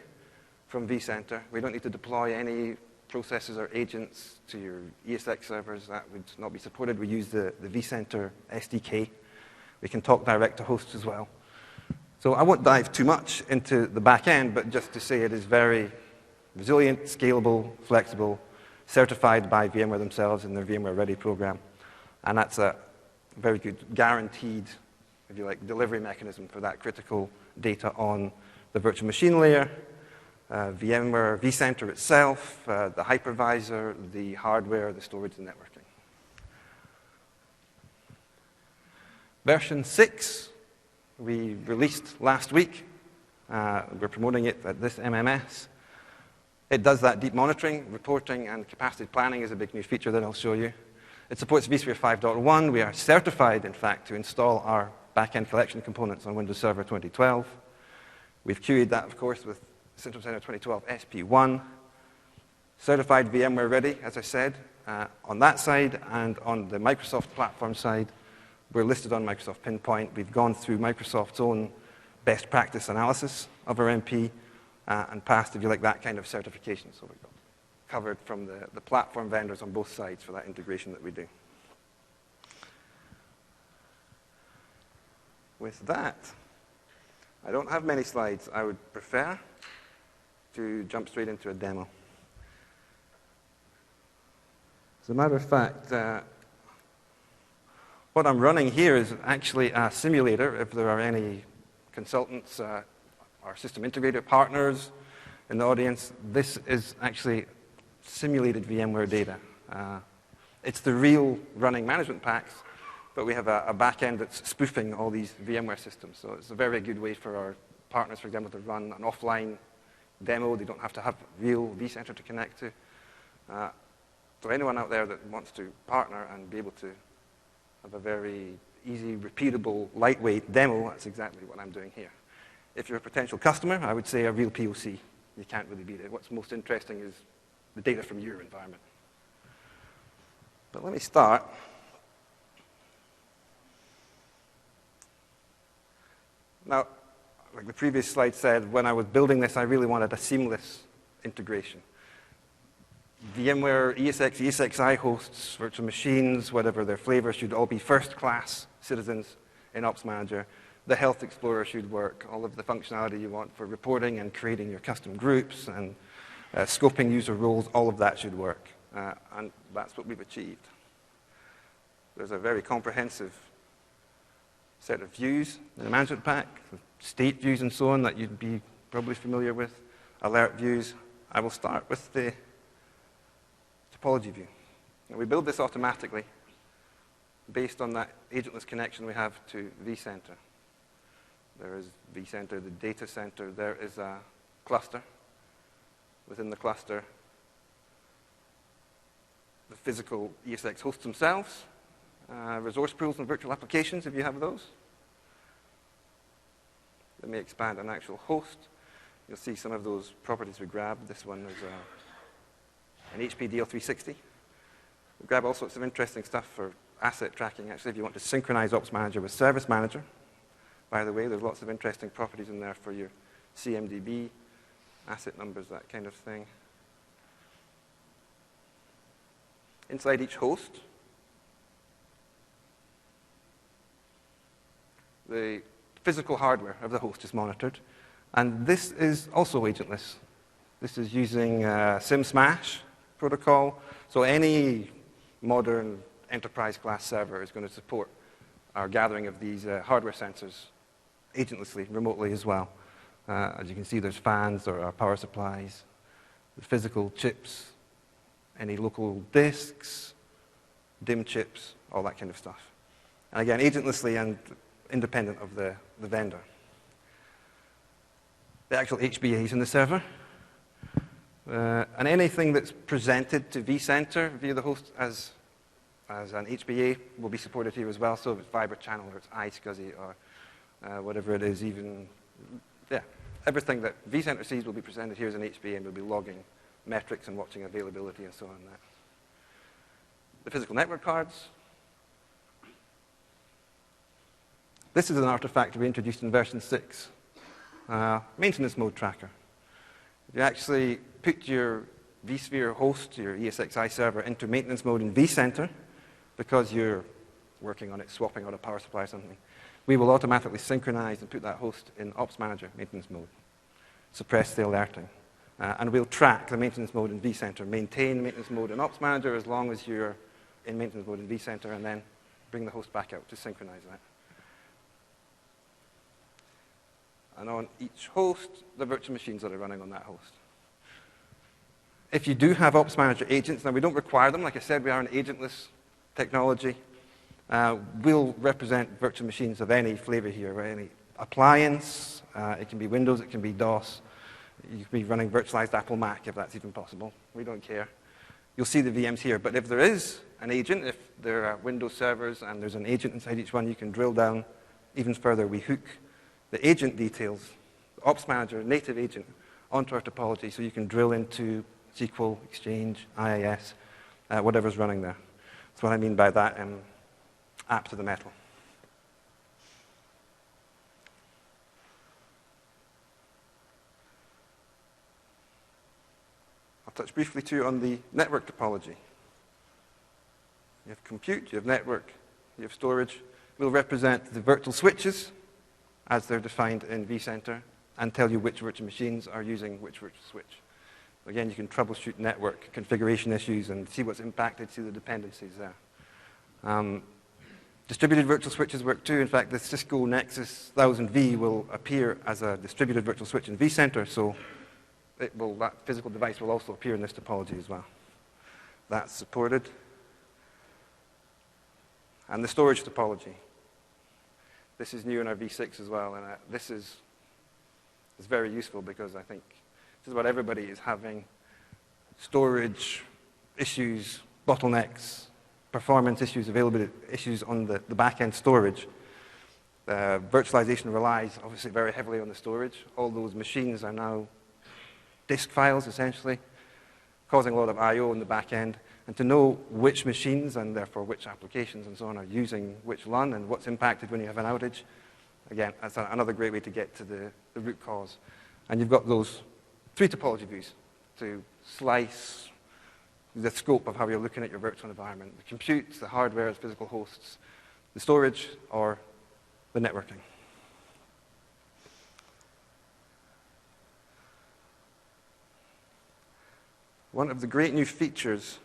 Speaker 2: from vCenter. We don't need to deploy any processes or agents to your ESX servers. That would not be supported. We use the vCenter SDK. We can talk direct to hosts as well. So I won't dive too much into the back end, but just to say it is very resilient, scalable, flexible, certified by VMware themselves in their VMware Ready program. And that's a very good guaranteed, if you like, delivery mechanism for that critical data on the virtual machine layer, VMware vCenter itself, the hypervisor, the hardware, the storage, and networking. Version 6. We released last week. We're promoting it at this MMS. It does that deep monitoring, reporting, and capacity planning is a big new feature that I'll show you. It supports vSphere 5.1. We are certified, in fact, to install our back-end collection components on Windows Server 2012. We've QA'd that, of course, with System Center 2012 SP1. Certified VMware Ready, as I said, on that side, and on the Microsoft platform side. We're listed on Microsoft Pinpoint. We've gone through Microsoft's own best practice analysis of our MP and passed, if you like, that kind of certification. So we've got covered from the platform vendors on both sides for that integration that we do. With that, I don't have many slides. I would prefer to jump straight into a demo. As a matter of fact, what I'm running here is actually a simulator. If there are any consultants or system integrator partners in the audience, this is actually simulated VMware data. It's the real running management packs, but we have a back end that's spoofing all these VMware systems. So it's a very good way for our partners, for example, to run an offline demo. They don't have to have real vCenter to connect to. So anyone out there that wants to partner and be able to have a very easy, repeatable, lightweight demo, that's exactly what I'm doing here. If you're a potential customer, I would say a real POC. You can't really beat it. What's most interesting is the data from your environment. But let me start. Now, like the previous slide said, when I was building this, I really wanted a seamless integration. VMware, ESX, ESXi hosts, virtual machines, whatever their flavor, should all be first-class citizens in Ops Manager. The Health Explorer should work. All of the functionality you want for reporting and creating your custom groups and scoping user roles, all of that should work. And that's what we've achieved. There's a very comprehensive set of views in the management pack, state views and so on that you'd be probably familiar with, alert views. I will start with the topology view. Now, we build this automatically based on that agentless connection we have to vCenter. There is vCenter, the data center. There is a cluster. Within the cluster, the physical ESX hosts themselves, resource pools and virtual applications, if you have those. Let me expand an actual host. You'll see some of those properties we grabbed. This one is an HP DL360. We grab all sorts of interesting stuff for asset tracking, actually, if you want to synchronize Ops Manager with Service Manager. By the way, there's lots of interesting properties in there for your CMDB, asset numbers, that kind of thing. Inside each host, the physical hardware of the host is monitored. And this is also agentless. This is using SIM-SMASH protocol. So any modern enterprise-class server is going to support our gathering of these hardware sensors agentlessly, remotely as well. As you can see, there's fans or power supplies, the physical chips, any local disks, DIMM chips, all that kind of stuff. And again, agentlessly and independent of the vendor. The actual HBAs in the server. And anything that's presented to vCenter via the host as an HBA will be supported here as well. So if it's Fiber Channel or it's iSCSI or whatever it is, even, yeah, everything that vCenter sees will be presented here as an HBA, and we'll be logging metrics and watching availability and so on. The physical network cards. This is an artifact we introduced in version 6, maintenance mode tracker. If you actually put your vSphere host, your ESXi server, into maintenance mode in vCenter, because you're working on it, swapping out a power supply or something, we will automatically synchronize and put that host in Ops Manager maintenance mode, suppress the alerting. And we'll track the maintenance mode in vCenter, maintain maintenance mode in Ops Manager as long as you're in maintenance mode in vCenter, and then bring the host back out to synchronize that. And on each host, the virtual machines that are running on that host. If you do have Ops Manager agents, now we don't require them. Like I said, we are an agentless technology. We'll represent virtual machines of any flavor here, right? Any appliance. It can be Windows, it can be DOS. You could be running virtualized Apple Mac, if that's even possible. We don't care. You'll see the VMs here. But if there is an agent, if there are Windows servers and there's an agent inside each one, you can drill down even further. We hook the agent details, the Ops Manager, native agent, onto our topology so you can drill into SQL, Exchange, IIS, whatever's running there. That's what I mean by that app to the metal. I'll touch briefly too on the network topology. You have compute, you have network, you have storage. We'll represent the virtual switches as they're defined in vCenter and tell you which virtual machines are using which virtual switch. Again, you can troubleshoot network configuration issues and see what's impacted, see the dependencies there. Distributed virtual switches work too. In fact, the Cisco Nexus 1000V will appear as a distributed virtual switch in vCenter, so that physical device will also appear in this topology as well. That's supported. And the storage topology. This is new in our v6 as well, and this is very useful because I think just about everybody is having storage issues, bottlenecks, performance issues, availability issues on the back-end storage. Virtualization relies obviously very heavily on the storage. All those machines are now disk files, essentially, causing a lot of I/O in the back end. And to know which machines, and therefore which applications and so on, are using which LUN and what's impacted when you have an outage, again, that's another great way to get to the root cause. And you've got those 3 topology views to slice the scope of how you're looking at your virtual environment: the compute, the hardware, the physical hosts, the storage, or the networking. One of the great new features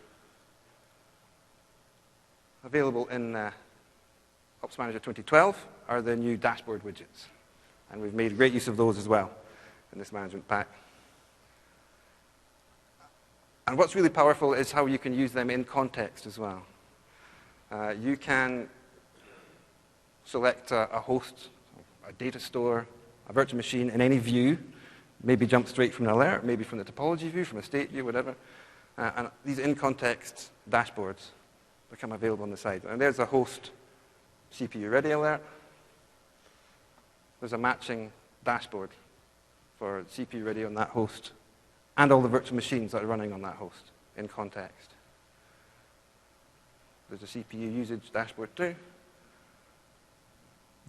Speaker 2: available in Ops Manager 2012 are the new dashboard widgets. And we've made great use of those as well in this management pack. And what's really powerful is how you can use them in context as well. You can select a host, a data store, a virtual machine in any view, maybe jump straight from an alert, maybe from the topology view, from a state view, whatever. And these in-context dashboards become available on the side. And there's a host CPU ready alert. There's a matching dashboard for CPU ready on that host and all the virtual machines that are running on that host in context. There's a CPU usage dashboard too.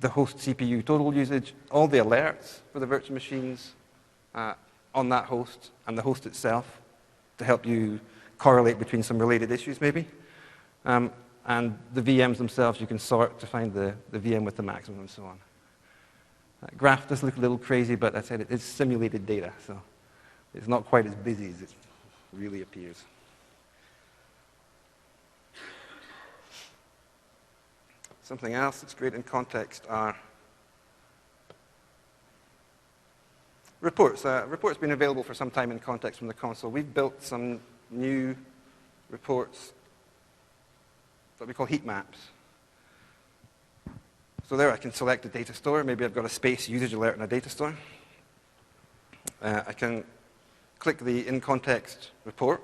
Speaker 2: The host CPU total usage, all the alerts for the virtual machines on that host and the host itself to help you correlate between some related issues maybe. And the VMs themselves, you can sort to find the VM with the maximum and so on. Graph does look a little crazy, but I said it's simulated data, so it's not quite as busy as it really appears. Something else that's great in context are reports. Reports have been available for some time in context from the console. We've built some new reports that we call heat maps. So there I can select a data store. Maybe I've got a space usage alert in a data store. I can click the in-context report.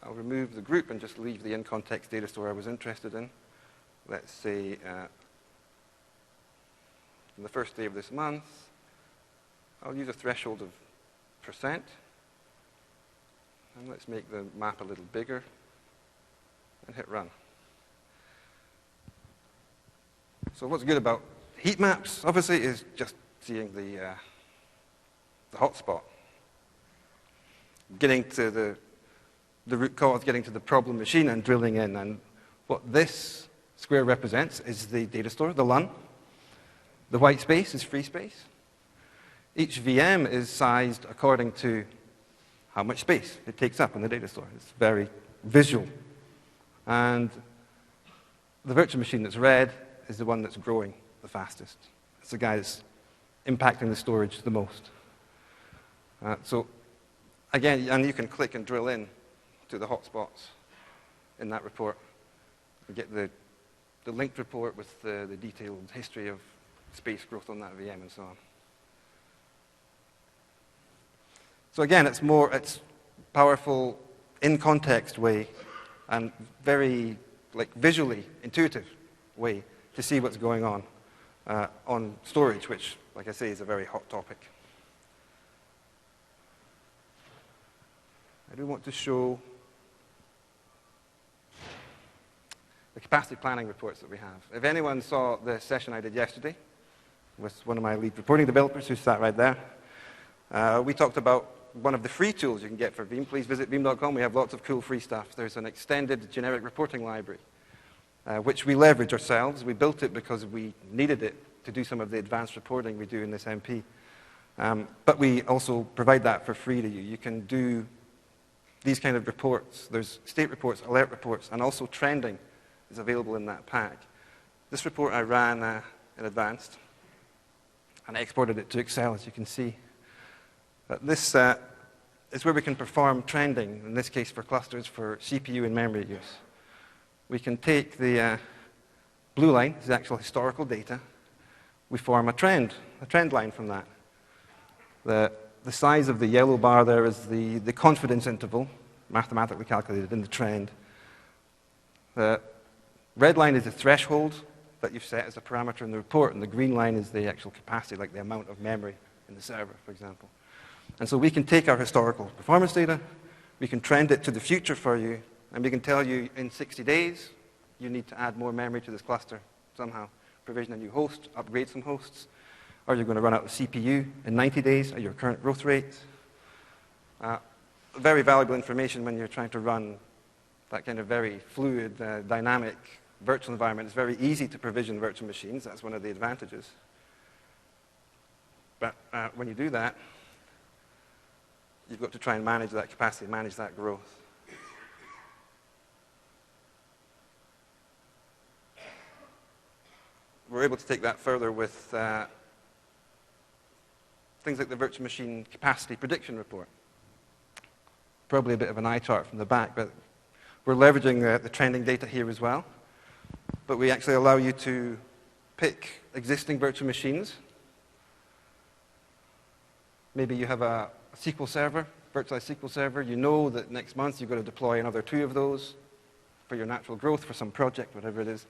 Speaker 2: I'll remove the group and just leave the in-context data store I was interested in. Let's say on the first day of this month, I'll use a threshold of %. And let's make the map a little bigger and hit run. So what's good about heat maps, obviously, is just seeing the hotspot. Getting to the root cause, getting to the problem machine and drilling in. And what this square represents is the data store, the LUN. The white space is free space. Each VM is sized according to how much space it takes up in the data store. It's very visual. And the virtual machine that's red is the one that's growing the fastest. It's the guy that's impacting the storage the most. So again, and you can click and drill in to the hotspots in that report and get the linked report with the detailed history of space growth on that VM and so on. So again, it's powerful in-context way and very visually intuitive way to see what's going on storage, which, like I say, is a very hot topic. I do want to show the capacity planning reports that we have. If anyone saw the session I did yesterday with one of my lead reporting developers who sat right there, we talked about one of the free tools you can get for Veeam. Please visit veeam.com. We have lots of cool free stuff. There's an extended generic reporting library, which we leverage ourselves. We built it because we needed it to do some of the advanced reporting we do in this MP. But we also provide that for free to you. You can do these kind of reports. There's state reports, alert reports, and also trending is available in that pack. This report I ran in advanced. and exported it to Excel, as you can see. This is where we can perform trending, in this case for clusters for CPU and memory use. We can take the blue line, is the actual historical data. We form a trend line from that. The size of the yellow bar there is the confidence interval, mathematically calculated in the trend. The red line is the threshold that you've set as a parameter in the report, and the green line is the actual capacity, like the amount of memory in the server, for example. And so we can take our historical performance data, we can trend it to the future for you, and we can tell you in 60 days, you need to add more memory to this cluster somehow. Provision a new host, upgrade some hosts, or you're going to run out of CPU in 90 days at your current growth rate. Very valuable information when you're trying to run that kind of very fluid, dynamic virtual environment. It's very easy to provision virtual machines. That's one of the advantages. But when you do that, you've got to try and manage that capacity, manage that growth. We're able to take that further with things like the virtual machine capacity prediction report. Probably a bit of an eye chart from the back, but we're leveraging the trending data here as well. But we actually allow you to pick existing virtual machines. Maybe you have a SQL server, virtualized SQL server. You know that next month you've got to deploy another 2 of those for your natural growth, for some project, whatever it is.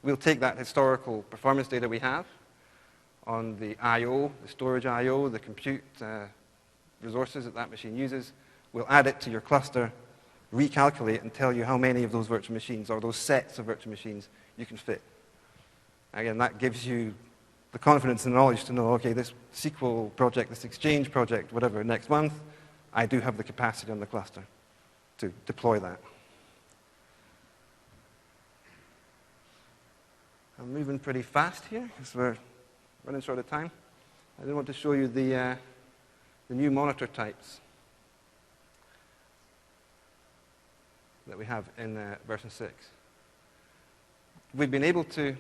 Speaker 2: We'll take that historical performance data we have on the I/O, the storage I/O, the compute resources that that machine uses. We'll add it to your cluster, recalculate, and tell you how many of those virtual machines or those sets of virtual machines you can fit. Again, that gives you the confidence and knowledge to know, okay, this SQL project, this Exchange project, whatever, next month, I do have the capacity on the cluster to deploy that. I'm moving pretty fast here because we're running short of time. I did want to show you the new monitor types that we have in version 6. We've been able to, let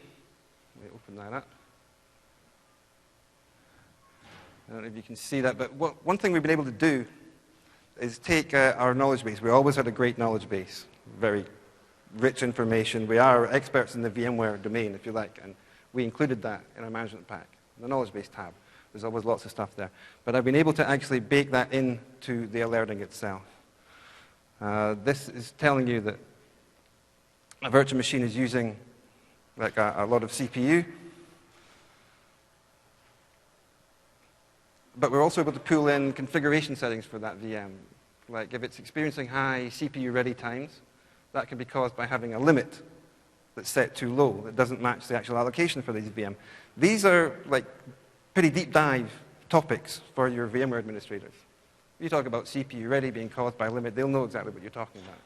Speaker 2: me open that up. I don't know if you can see that, but one thing we've been able to do is take our knowledge base. We always had a great knowledge base, very rich information. We are experts in the VMware domain, if you like, and we included that in our management pack, the knowledge base tab. There's always lots of stuff there. But I've been able to actually bake that into the alerting itself. This is telling you that a virtual machine is using like a lot of CPU, but we're also able to pull in configuration settings for that VM. Like if it's experiencing high CPU ready times, that can be caused by having a limit that's set too low, that doesn't match the actual allocation for these VM. These are like pretty deep dive topics for your VMware administrators. You talk about CPU ready being caused by a limit, they'll know exactly what you're talking about.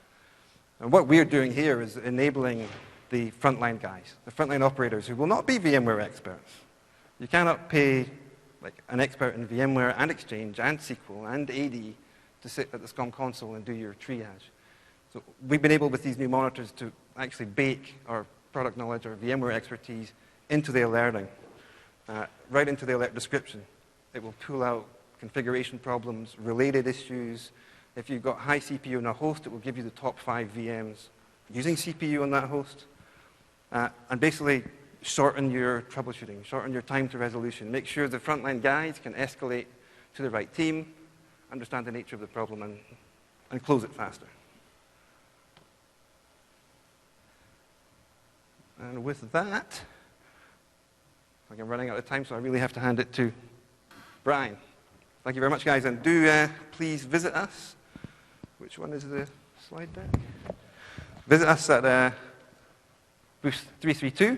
Speaker 2: And what we're doing here is enabling the frontline guys, the frontline operators who will not be VMware experts. You cannot pay like an expert in VMware and Exchange and SQL and AD to sit at the SCOM console and do your triage. So we've been able with these new monitors to actually bake our product knowledge, our VMware expertise into the alerting, right into the alert description. It will pull out configuration problems, related issues. If you've got high CPU on a host, it will give you the top 5 VMs using CPU on that host. And basically shorten your troubleshooting, shorten your time to resolution. Make sure the frontline guys can escalate to the right team, understand the nature of the problem, and close it faster. And with that, like I'm running out of time, so I really have to hand it to Brian. Thank you very much, guys. And do please visit us. Which one is the slide deck? Visit us at booth 332.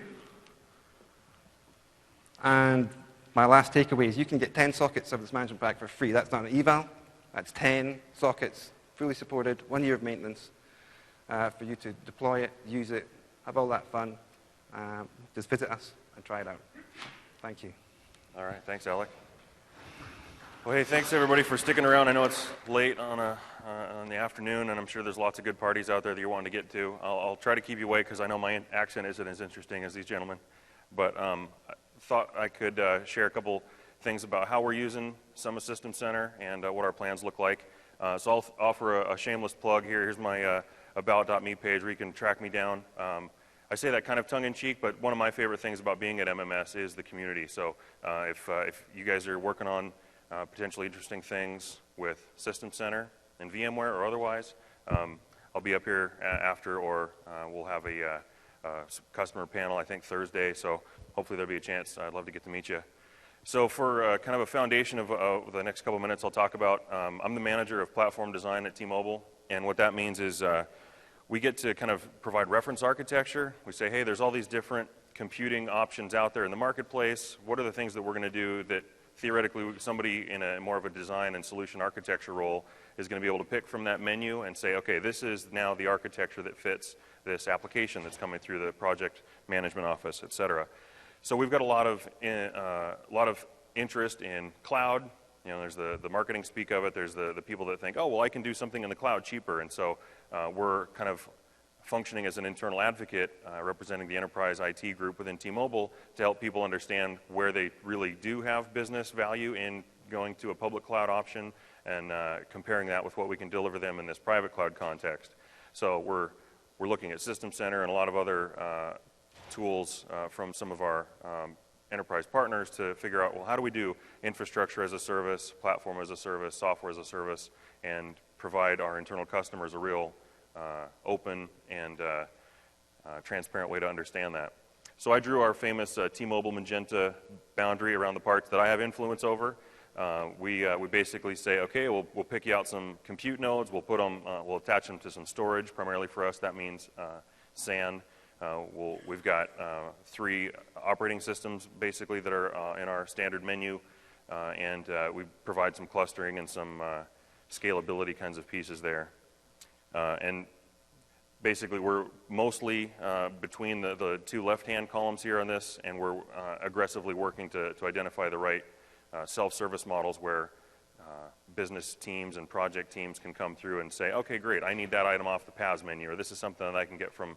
Speaker 2: And my last takeaway is you can get 10 sockets of this management pack for free. That's not an eval. That's 10 sockets, fully supported, 1 year of maintenance for you to deploy it, use it, have all that fun. Just visit us and try it out. Thank you.
Speaker 3: All right, thanks, Alec. Well, hey, thanks everybody for sticking around. I know it's late on the afternoon, and I'm sure there's lots of good parties out there that you're wanting to get to. I'll try to keep you away because I know my accent isn't as interesting as these gentlemen, but I thought I could share a couple things about how we're using Summit System Center and what our plans look like. So I'll offer a shameless plug here. Here's my about.me page where you can track me down. I say that kind of tongue-in-cheek, but one of my favorite things about being at MMS is the community. So if you guys are working on potentially interesting things with System Center and VMware or otherwise, I'll be up here after, or we'll have a customer panel, I think, Thursday. So hopefully there'll be a chance. I'd love to get to meet you. So for kind of a foundation of the next couple of minutes I'll talk about, I'm the manager of platform design at T-Mobile, and what that means is we get to kind of provide reference architecture. We say, hey, there's all these different computing options out there in the marketplace. What are the things that we're going to do that theoretically somebody in a more of a design and solution architecture role is going to be able to pick from that menu and say, okay, this is now the architecture that fits this application that's coming through the project management office, et cetera. So we've got a lot of interest in cloud. You know, there's the marketing speak of it. There's the people that think, oh, well, I can do something in the cloud cheaper. And so we're kind of functioning as an internal advocate, representing the enterprise IT group within T-Mobile to help people understand where they really do have business value in going to a public cloud option and comparing that with what we can deliver them in this private cloud context. So we're looking at System Center and a lot of other tools from some of our enterprise partners to figure out, well, how do we do infrastructure as a service, platform as a service, software as a service, and provide our internal customers a real open and transparent way to understand that. So I drew our famous T-Mobile magenta boundary around the parts that I have influence over. We basically say, okay, we'll pick you out some compute nodes. We'll put them, we'll attach them to some storage. Primarily for us, that means SAN. We've got 3 operating systems basically that are in our standard menu, and we provide some clustering and some scalability kinds of pieces there. And basically we're mostly between the 2 left-hand columns here on this, and we're aggressively working to identify the right self-service models where business teams and project teams can come through and say, okay, great, I need that item off the PaaS menu, or this is something that I can get from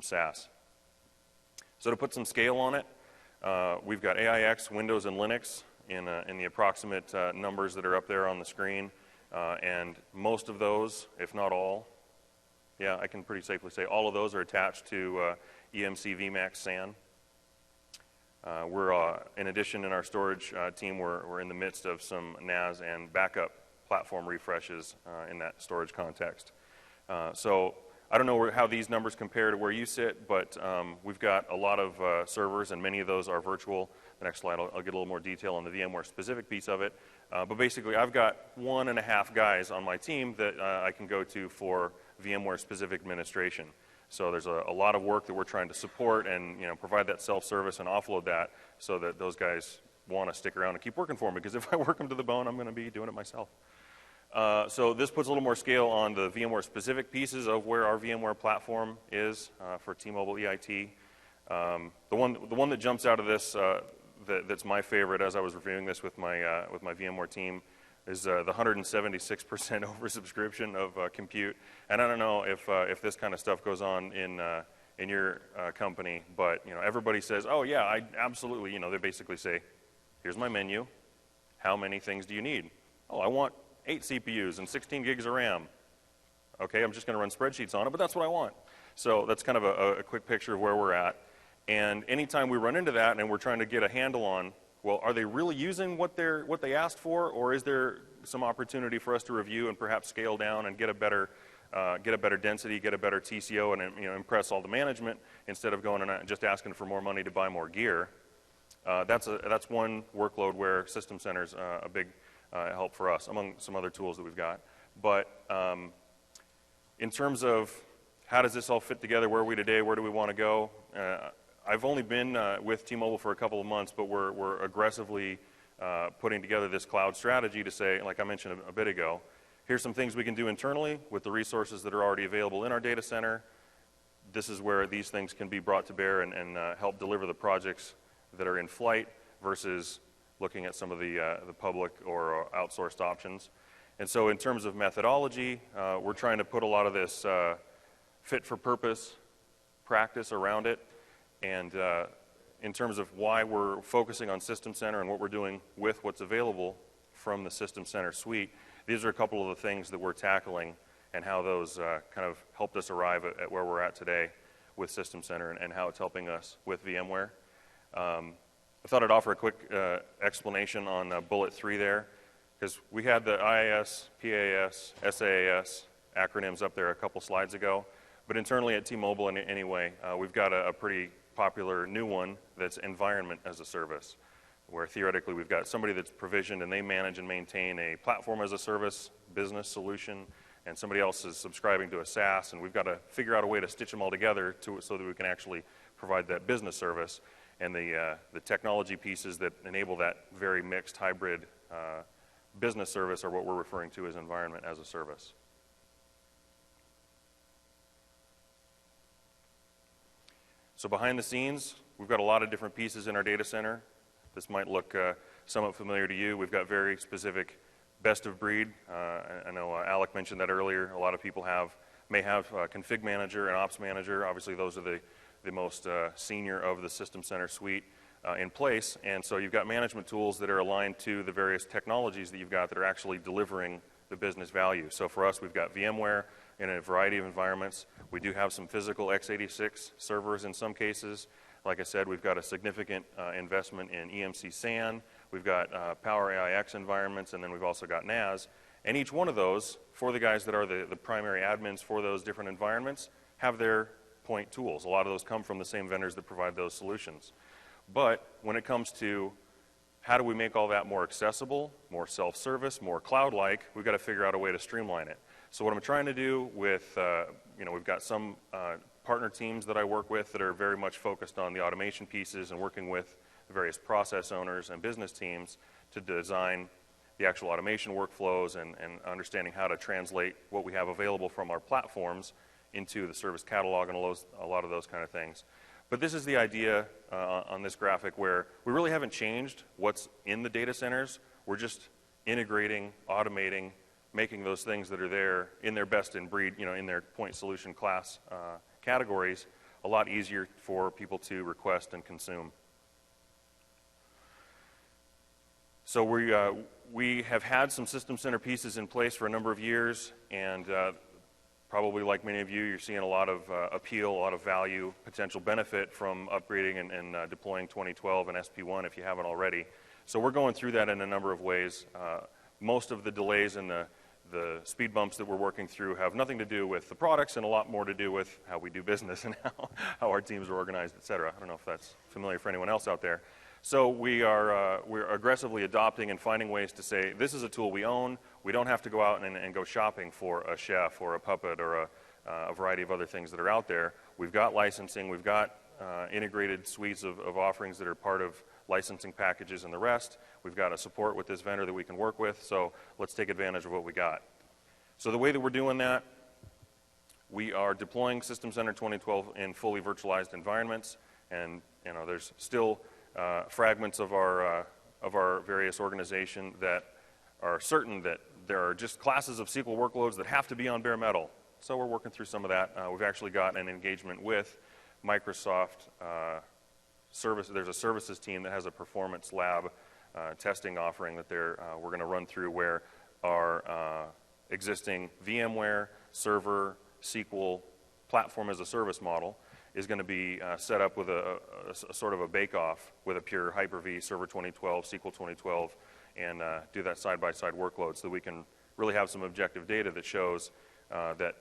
Speaker 3: SaaS. So to put some scale on it, we've got AIX, Windows, and Linux in the approximate numbers that are up there on the screen. And most of those, if not all, yeah, I can pretty safely say all of those are attached to EMC vMax SAN. In addition, in our storage team, we're in the midst of some NAS and backup platform refreshes in that storage context. So I don't know how these numbers compare to where you sit, but we've got a lot of servers, and many of those are virtual. The next slide, I'll get a little more detail on the VMware specific piece of it. But basically, I've got 1.5 guys on my team that I can go to for VMware specific administration. So there's a lot of work that we're trying to support and provide that self-service and offload that so that those guys want to stick around and keep working for me, because if I work them to the bone, I'm going to be doing it myself. So this puts a little more scale on the VMware specific pieces of where our VMware platform is for T-Mobile EIT. The one that jumps out of this that's my favorite as I was reviewing this with my VMware team is the 176% oversubscription of compute. And I don't know if this kind of stuff goes on in your company, but everybody says, oh yeah, I absolutely. They basically say, here's my menu. How many things do you need? Oh, I want 8 CPUs and 16 gigs of RAM. Okay, I'm just going to run spreadsheets on it, but that's what I want. So that's kind of a quick picture of where we're at. And anytime we run into that and we're trying to get a handle on, well, are they really using what they asked for, or is there some opportunity for us to review and perhaps scale down and get a better density, get a better TCO, and impress all the management instead of going and just asking for more money to buy more gear? That's one workload where System Center's a big help for us, among some other tools that we've got. But in terms of how does this all fit together, where are we today, where do we want to go? I've only been with T-Mobile for a couple of months, but we're aggressively putting together this cloud strategy to say, like I mentioned a bit ago, here's some things we can do internally with the resources that are already available in our data center. This is where these things can be brought to bear and help deliver the projects that are in flight versus looking at some of the public or outsourced options. And so in terms of methodology, we're trying to put a lot of this fit-for-purpose practice around it. And in terms of why we're focusing on System Center and what we're doing with what's available from the System Center suite, these are a couple of the things that we're tackling and how those kind of helped us arrive at where we're at today with System Center and how it's helping us with VMware. I thought I'd offer a quick explanation on bullet 3 there, because we had the IAS, PAS, SaaS acronyms up there a couple slides ago, but internally at T-Mobile anyway, we've got a pretty popular new one that's environment as a service, where theoretically we've got somebody that's provisioned and they manage and maintain a platform as a service business solution, and somebody else is subscribing to a SaaS, and we've got to figure out a way to stitch them all together so that we can actually provide that business service. And the technology pieces that enable that very mixed hybrid business service are what we're referring to as environment as a service. So behind the scenes, we've got a lot of different pieces in our data center. This might look somewhat familiar to you. We've got very specific best of breed. I know Alec mentioned that earlier. A lot of people may have config manager and ops manager. Obviously, those are the most senior of the System Center suite in place. And so you've got management tools that are aligned to the various technologies that you've got that are actually delivering the business value. So for us, we've got VMware in a variety of environments. We do have some physical x86 servers in some cases. Like I said, we've got a significant investment in EMC SAN. We've got Power AIX environments, and then we've also got NAS. And each one of those, for the guys that are the primary admins for those different environments, have their point tools. A lot of those come from the same vendors that provide those solutions. But when it comes to how do we make all that more accessible, more self-service, more cloud-like, we've got to figure out a way to streamline it. So what I'm trying to do with, we've got some partner teams that I work with that are very much focused on the automation pieces and working with the various process owners and business teams to design the actual automation workflows and understanding how to translate what we have available from our platforms into the service catalog and a lot of those kind of things. But this is the idea on this graphic where we really haven't changed what's in the data centers. We're just integrating, automating, making those things that are there in their best in breed, in their point solution class categories, a lot easier for people to request and consume. So we have had some System Center pieces in place for a number of years, and probably like many of you, you're seeing a lot of appeal, a lot of value, potential benefit from upgrading and deploying 2012 and SP1 if you haven't already. So we're going through that in a number of ways. Most of the delays and the speed bumps that we're working through have nothing to do with the products and a lot more to do with how we do business and how our teams are organized, et cetera. I don't know if that's familiar for anyone else out there. So we're aggressively adopting and finding ways to say, this is a tool we own. We don't have to go out and go shopping for a Chef or a Puppet or a variety of other things that are out there. We've got licensing. We've got integrated suites of offerings that are part of licensing packages and the rest. We've got a support with this vendor that we can work with. So let's take advantage of what we got. So the way that we're doing that, we are deploying System Center 2012 in fully virtualized environments. And there's still fragments of our various organization that are certain that there are just classes of SQL workloads that have to be on bare metal. So we're working through some of that. We've actually got an engagement with Microsoft there's a services team that has a performance lab testing offering that we're going to run through where our existing VMware server SQL platform as a service model is going to be set up with a sort of a bake-off with a pure Hyper-V Server 2012, SQL 2012, and do that side-by-side workload so that we can really have some objective data that shows that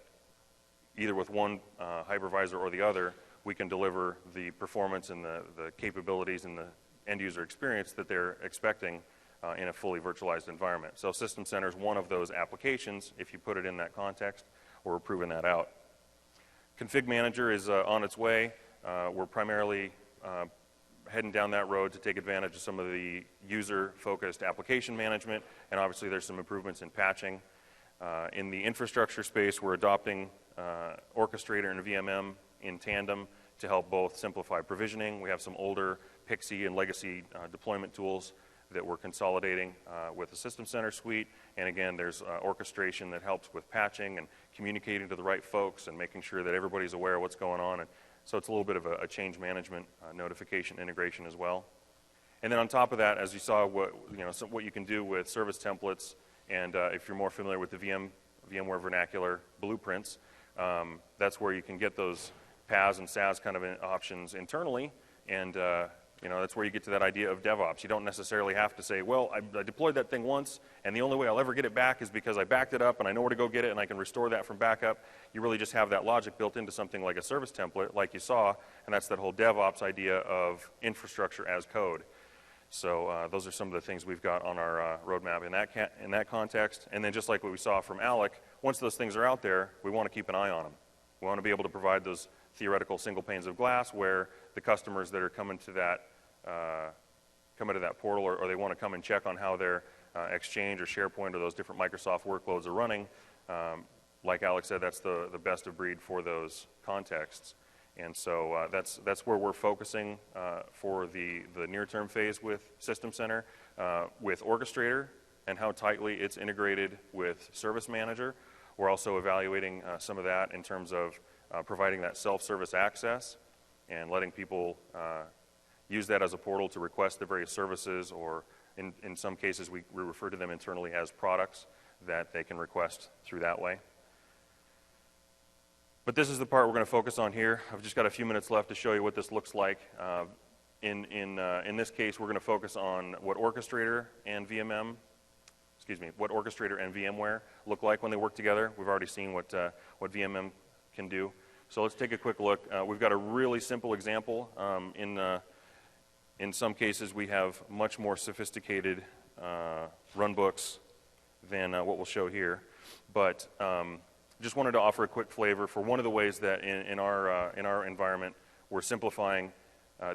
Speaker 3: either with one hypervisor or the other, we can deliver the performance and the capabilities and the end-user experience that they're expecting in a fully virtualized environment. So System Center is one of those applications if you put it in that context, or we're proving that out. Config Manager is on its way. We're primarily heading down that road to take advantage of some of the user-focused application management, and obviously there's some improvements in patching. In the infrastructure space, we're adopting Orchestrator and VMM in tandem to help both simplify provisioning. We have some older Pixie and legacy deployment tools that we're consolidating with the System Center suite. And again, there's orchestration that helps with patching and communicating to the right folks and making sure that everybody's aware of what's going on. And So it's a little bit of a change management notification integration as well. And then on top of that, as you saw, what you can do with service templates, and if you're more familiar with the VMware vernacular blueprints, that's where you can get those PaaS and SaaS kind of options internally, and that's where you get to that idea of DevOps. You don't necessarily have to say, well, I deployed that thing once, and the only way I'll ever get it back is because I backed it up, and I know where to go get it, and I can restore that from backup. You really just have that logic built into something like a service template, like you saw, and that's that whole DevOps idea of infrastructure as code. So those are some of the things we've got on our roadmap in that context. And then just like what we saw from Alec, once those things are out there, we want to keep an eye on them. We want to be able to provide those theoretical single panes of glass where the customers that are coming to that portal, or they want to come and check on how their Exchange or SharePoint or those different Microsoft workloads are running. Like Alex said, that's the best of breed for those contexts. And so that's where we're focusing for the near-term phase with System Center, with Orchestrator and how tightly it's integrated with Service Manager. We're also evaluating some of that in terms of providing that self-service access and letting people use that as a portal to request the various services, or in some cases we refer to them internally as products that they can request through that way. But this is the part we're going to focus on here. I've just got a few minutes left to show you what this looks like. In this case, we're going to focus on what Orchestrator and VMware look like when they work together. We've already seen what VMM can do. So let's take a quick look. We've got a really simple example. In some cases, we have much more sophisticated runbooks than what we'll show here. But just wanted to offer a quick flavor for one of the ways that in our environment we're simplifying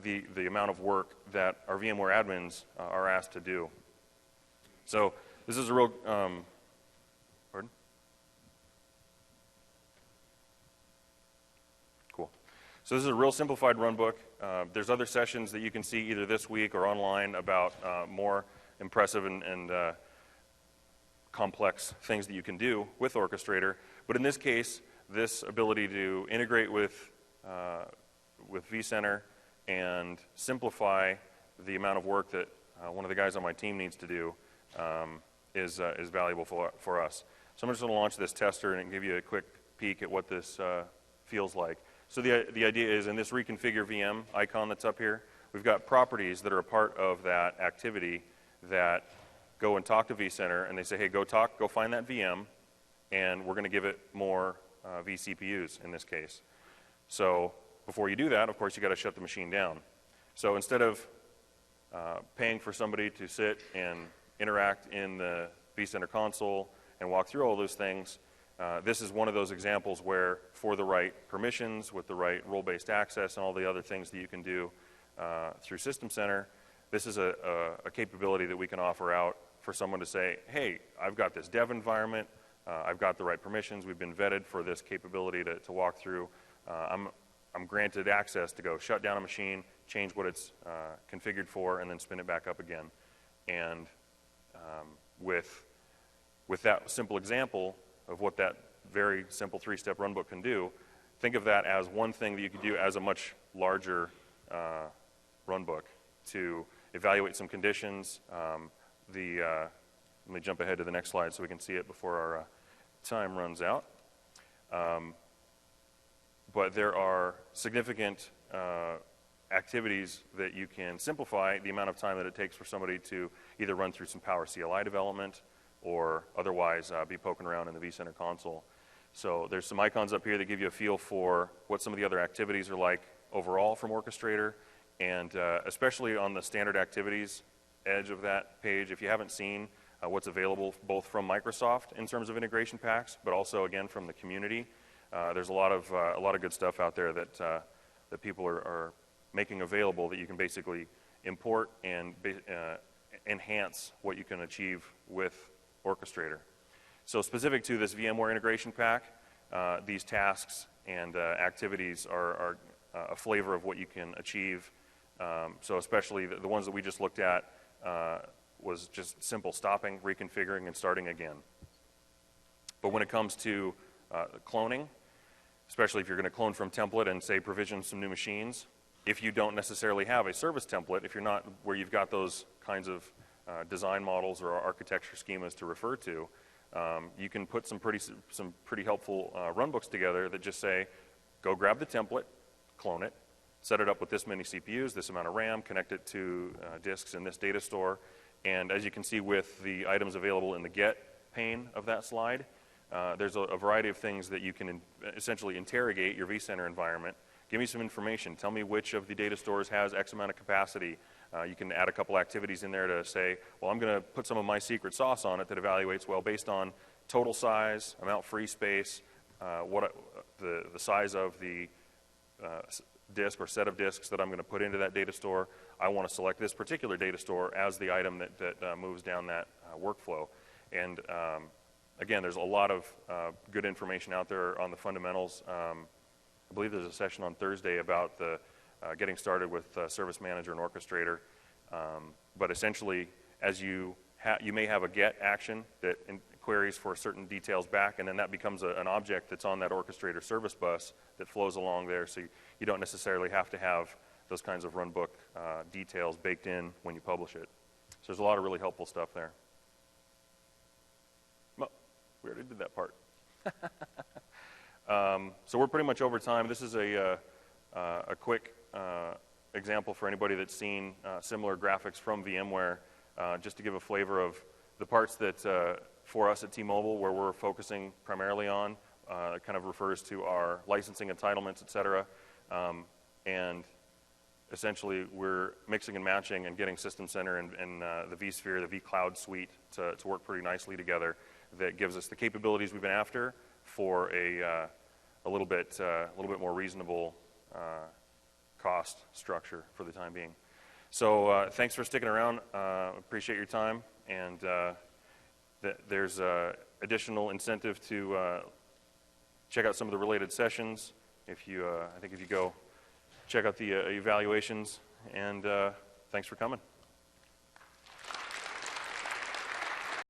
Speaker 3: the amount of work that our VMware admins are asked to do. So this is a real pardon? Cool. So this is a real simplified runbook. There's other sessions that you can see either this week or online about more impressive and complex things that you can do with Orchestrator. But in this case, this ability to integrate with vCenter and simplify the amount of work that one of the guys on my team needs to do is valuable for us. So I'm just going to launch this tester and give you a quick peek at what this feels like. So the idea is, in this reconfigure VM icon that's up here, we've got properties that are a part of that activity that go and talk to vCenter, and they say, hey, go find that VM, and we're going to give it more vCPUs in this case. So before you do that, of course, you got to shut the machine down. So instead of paying for somebody to sit and interact in the vCenter console and walk through all those things, this is one of those examples where, for the right permissions, with the right role-based access and all the other things that you can do through System Center, this is a capability that we can offer out for someone to say, hey, I've got this dev environment, I've got the right permissions, we've been vetted for this capability to walk through. I'm granted access to go shut down a machine, change what it's configured for, and then spin it back up again. And with that simple example of what that very simple three-step runbook can do, think of that as one thing that you could do as a much larger runbook to evaluate some conditions. Let me jump ahead to the next slide so we can see it before our time runs out. But there are significant activities that you can simplify the amount of time that it takes for somebody to either run through some Power CLI development or otherwise be poking around in the vCenter console. So there's some icons up here that give you a feel for what some of the other activities are like overall from Orchestrator, and especially on the standard activities edge of that page, if you haven't seen what's available both from Microsoft in terms of integration packs, but also again from the community, there's a lot of good stuff out there that people are making available that you can basically import and enhance what you can achieve with Orchestrator. So specific to this VMware integration pack, these tasks and activities are a flavor of what you can achieve. So especially the ones that we just looked at was just simple stopping, reconfiguring, and starting again. But when it comes to cloning, especially if you're going to clone from template and say provision some new machines. If you don't necessarily have a service template, if you're not where you've got those kinds of design models or architecture schemas to refer to, you can put some pretty helpful runbooks together that just say, go grab the template, clone it, set it up with this many CPUs, this amount of RAM, connect it to disks in this data store, and as you can see with the items available in the get pane of that slide, there's a variety of things that you can essentially interrogate your vCenter environment. Give me some information. Tell me which of the data stores has X amount of capacity. You can add a couple activities in there to say, well, I'm going to put some of my secret sauce on it that evaluates, well, based on total size, amount free space, the size of the disk or set of disks that I'm going to put into that data store. I want to select this particular data store as the item that moves down that workflow. And again, there's a lot of good information out there on the fundamentals. I believe there's a session on Thursday about the getting started with Service Manager and Orchestrator. But essentially, as you may have a get action that queries for certain details back, and then that becomes an object that's on that Orchestrator service bus that flows along there, so you don't necessarily have to have those kinds of runbook details baked in when you publish it. So there's a lot of really helpful stuff there. Oh, we already did that part. So we're pretty much over time. This is a quick example for anybody that's seen similar graphics from VMware, just to give a flavor of the parts that for us at T-Mobile, where we're focusing primarily on, kind of refers to our licensing entitlements, et cetera. And essentially, we're mixing and matching and getting System Center and the vSphere, the vCloud suite to work pretty nicely together. That gives us the capabilities we've been after for a little bit more reasonable cost structure for the time being. So thanks for sticking around. Appreciate your time, and there's additional incentive to check out some of the related sessions. If you, I think if you go check out the evaluations, and thanks for coming.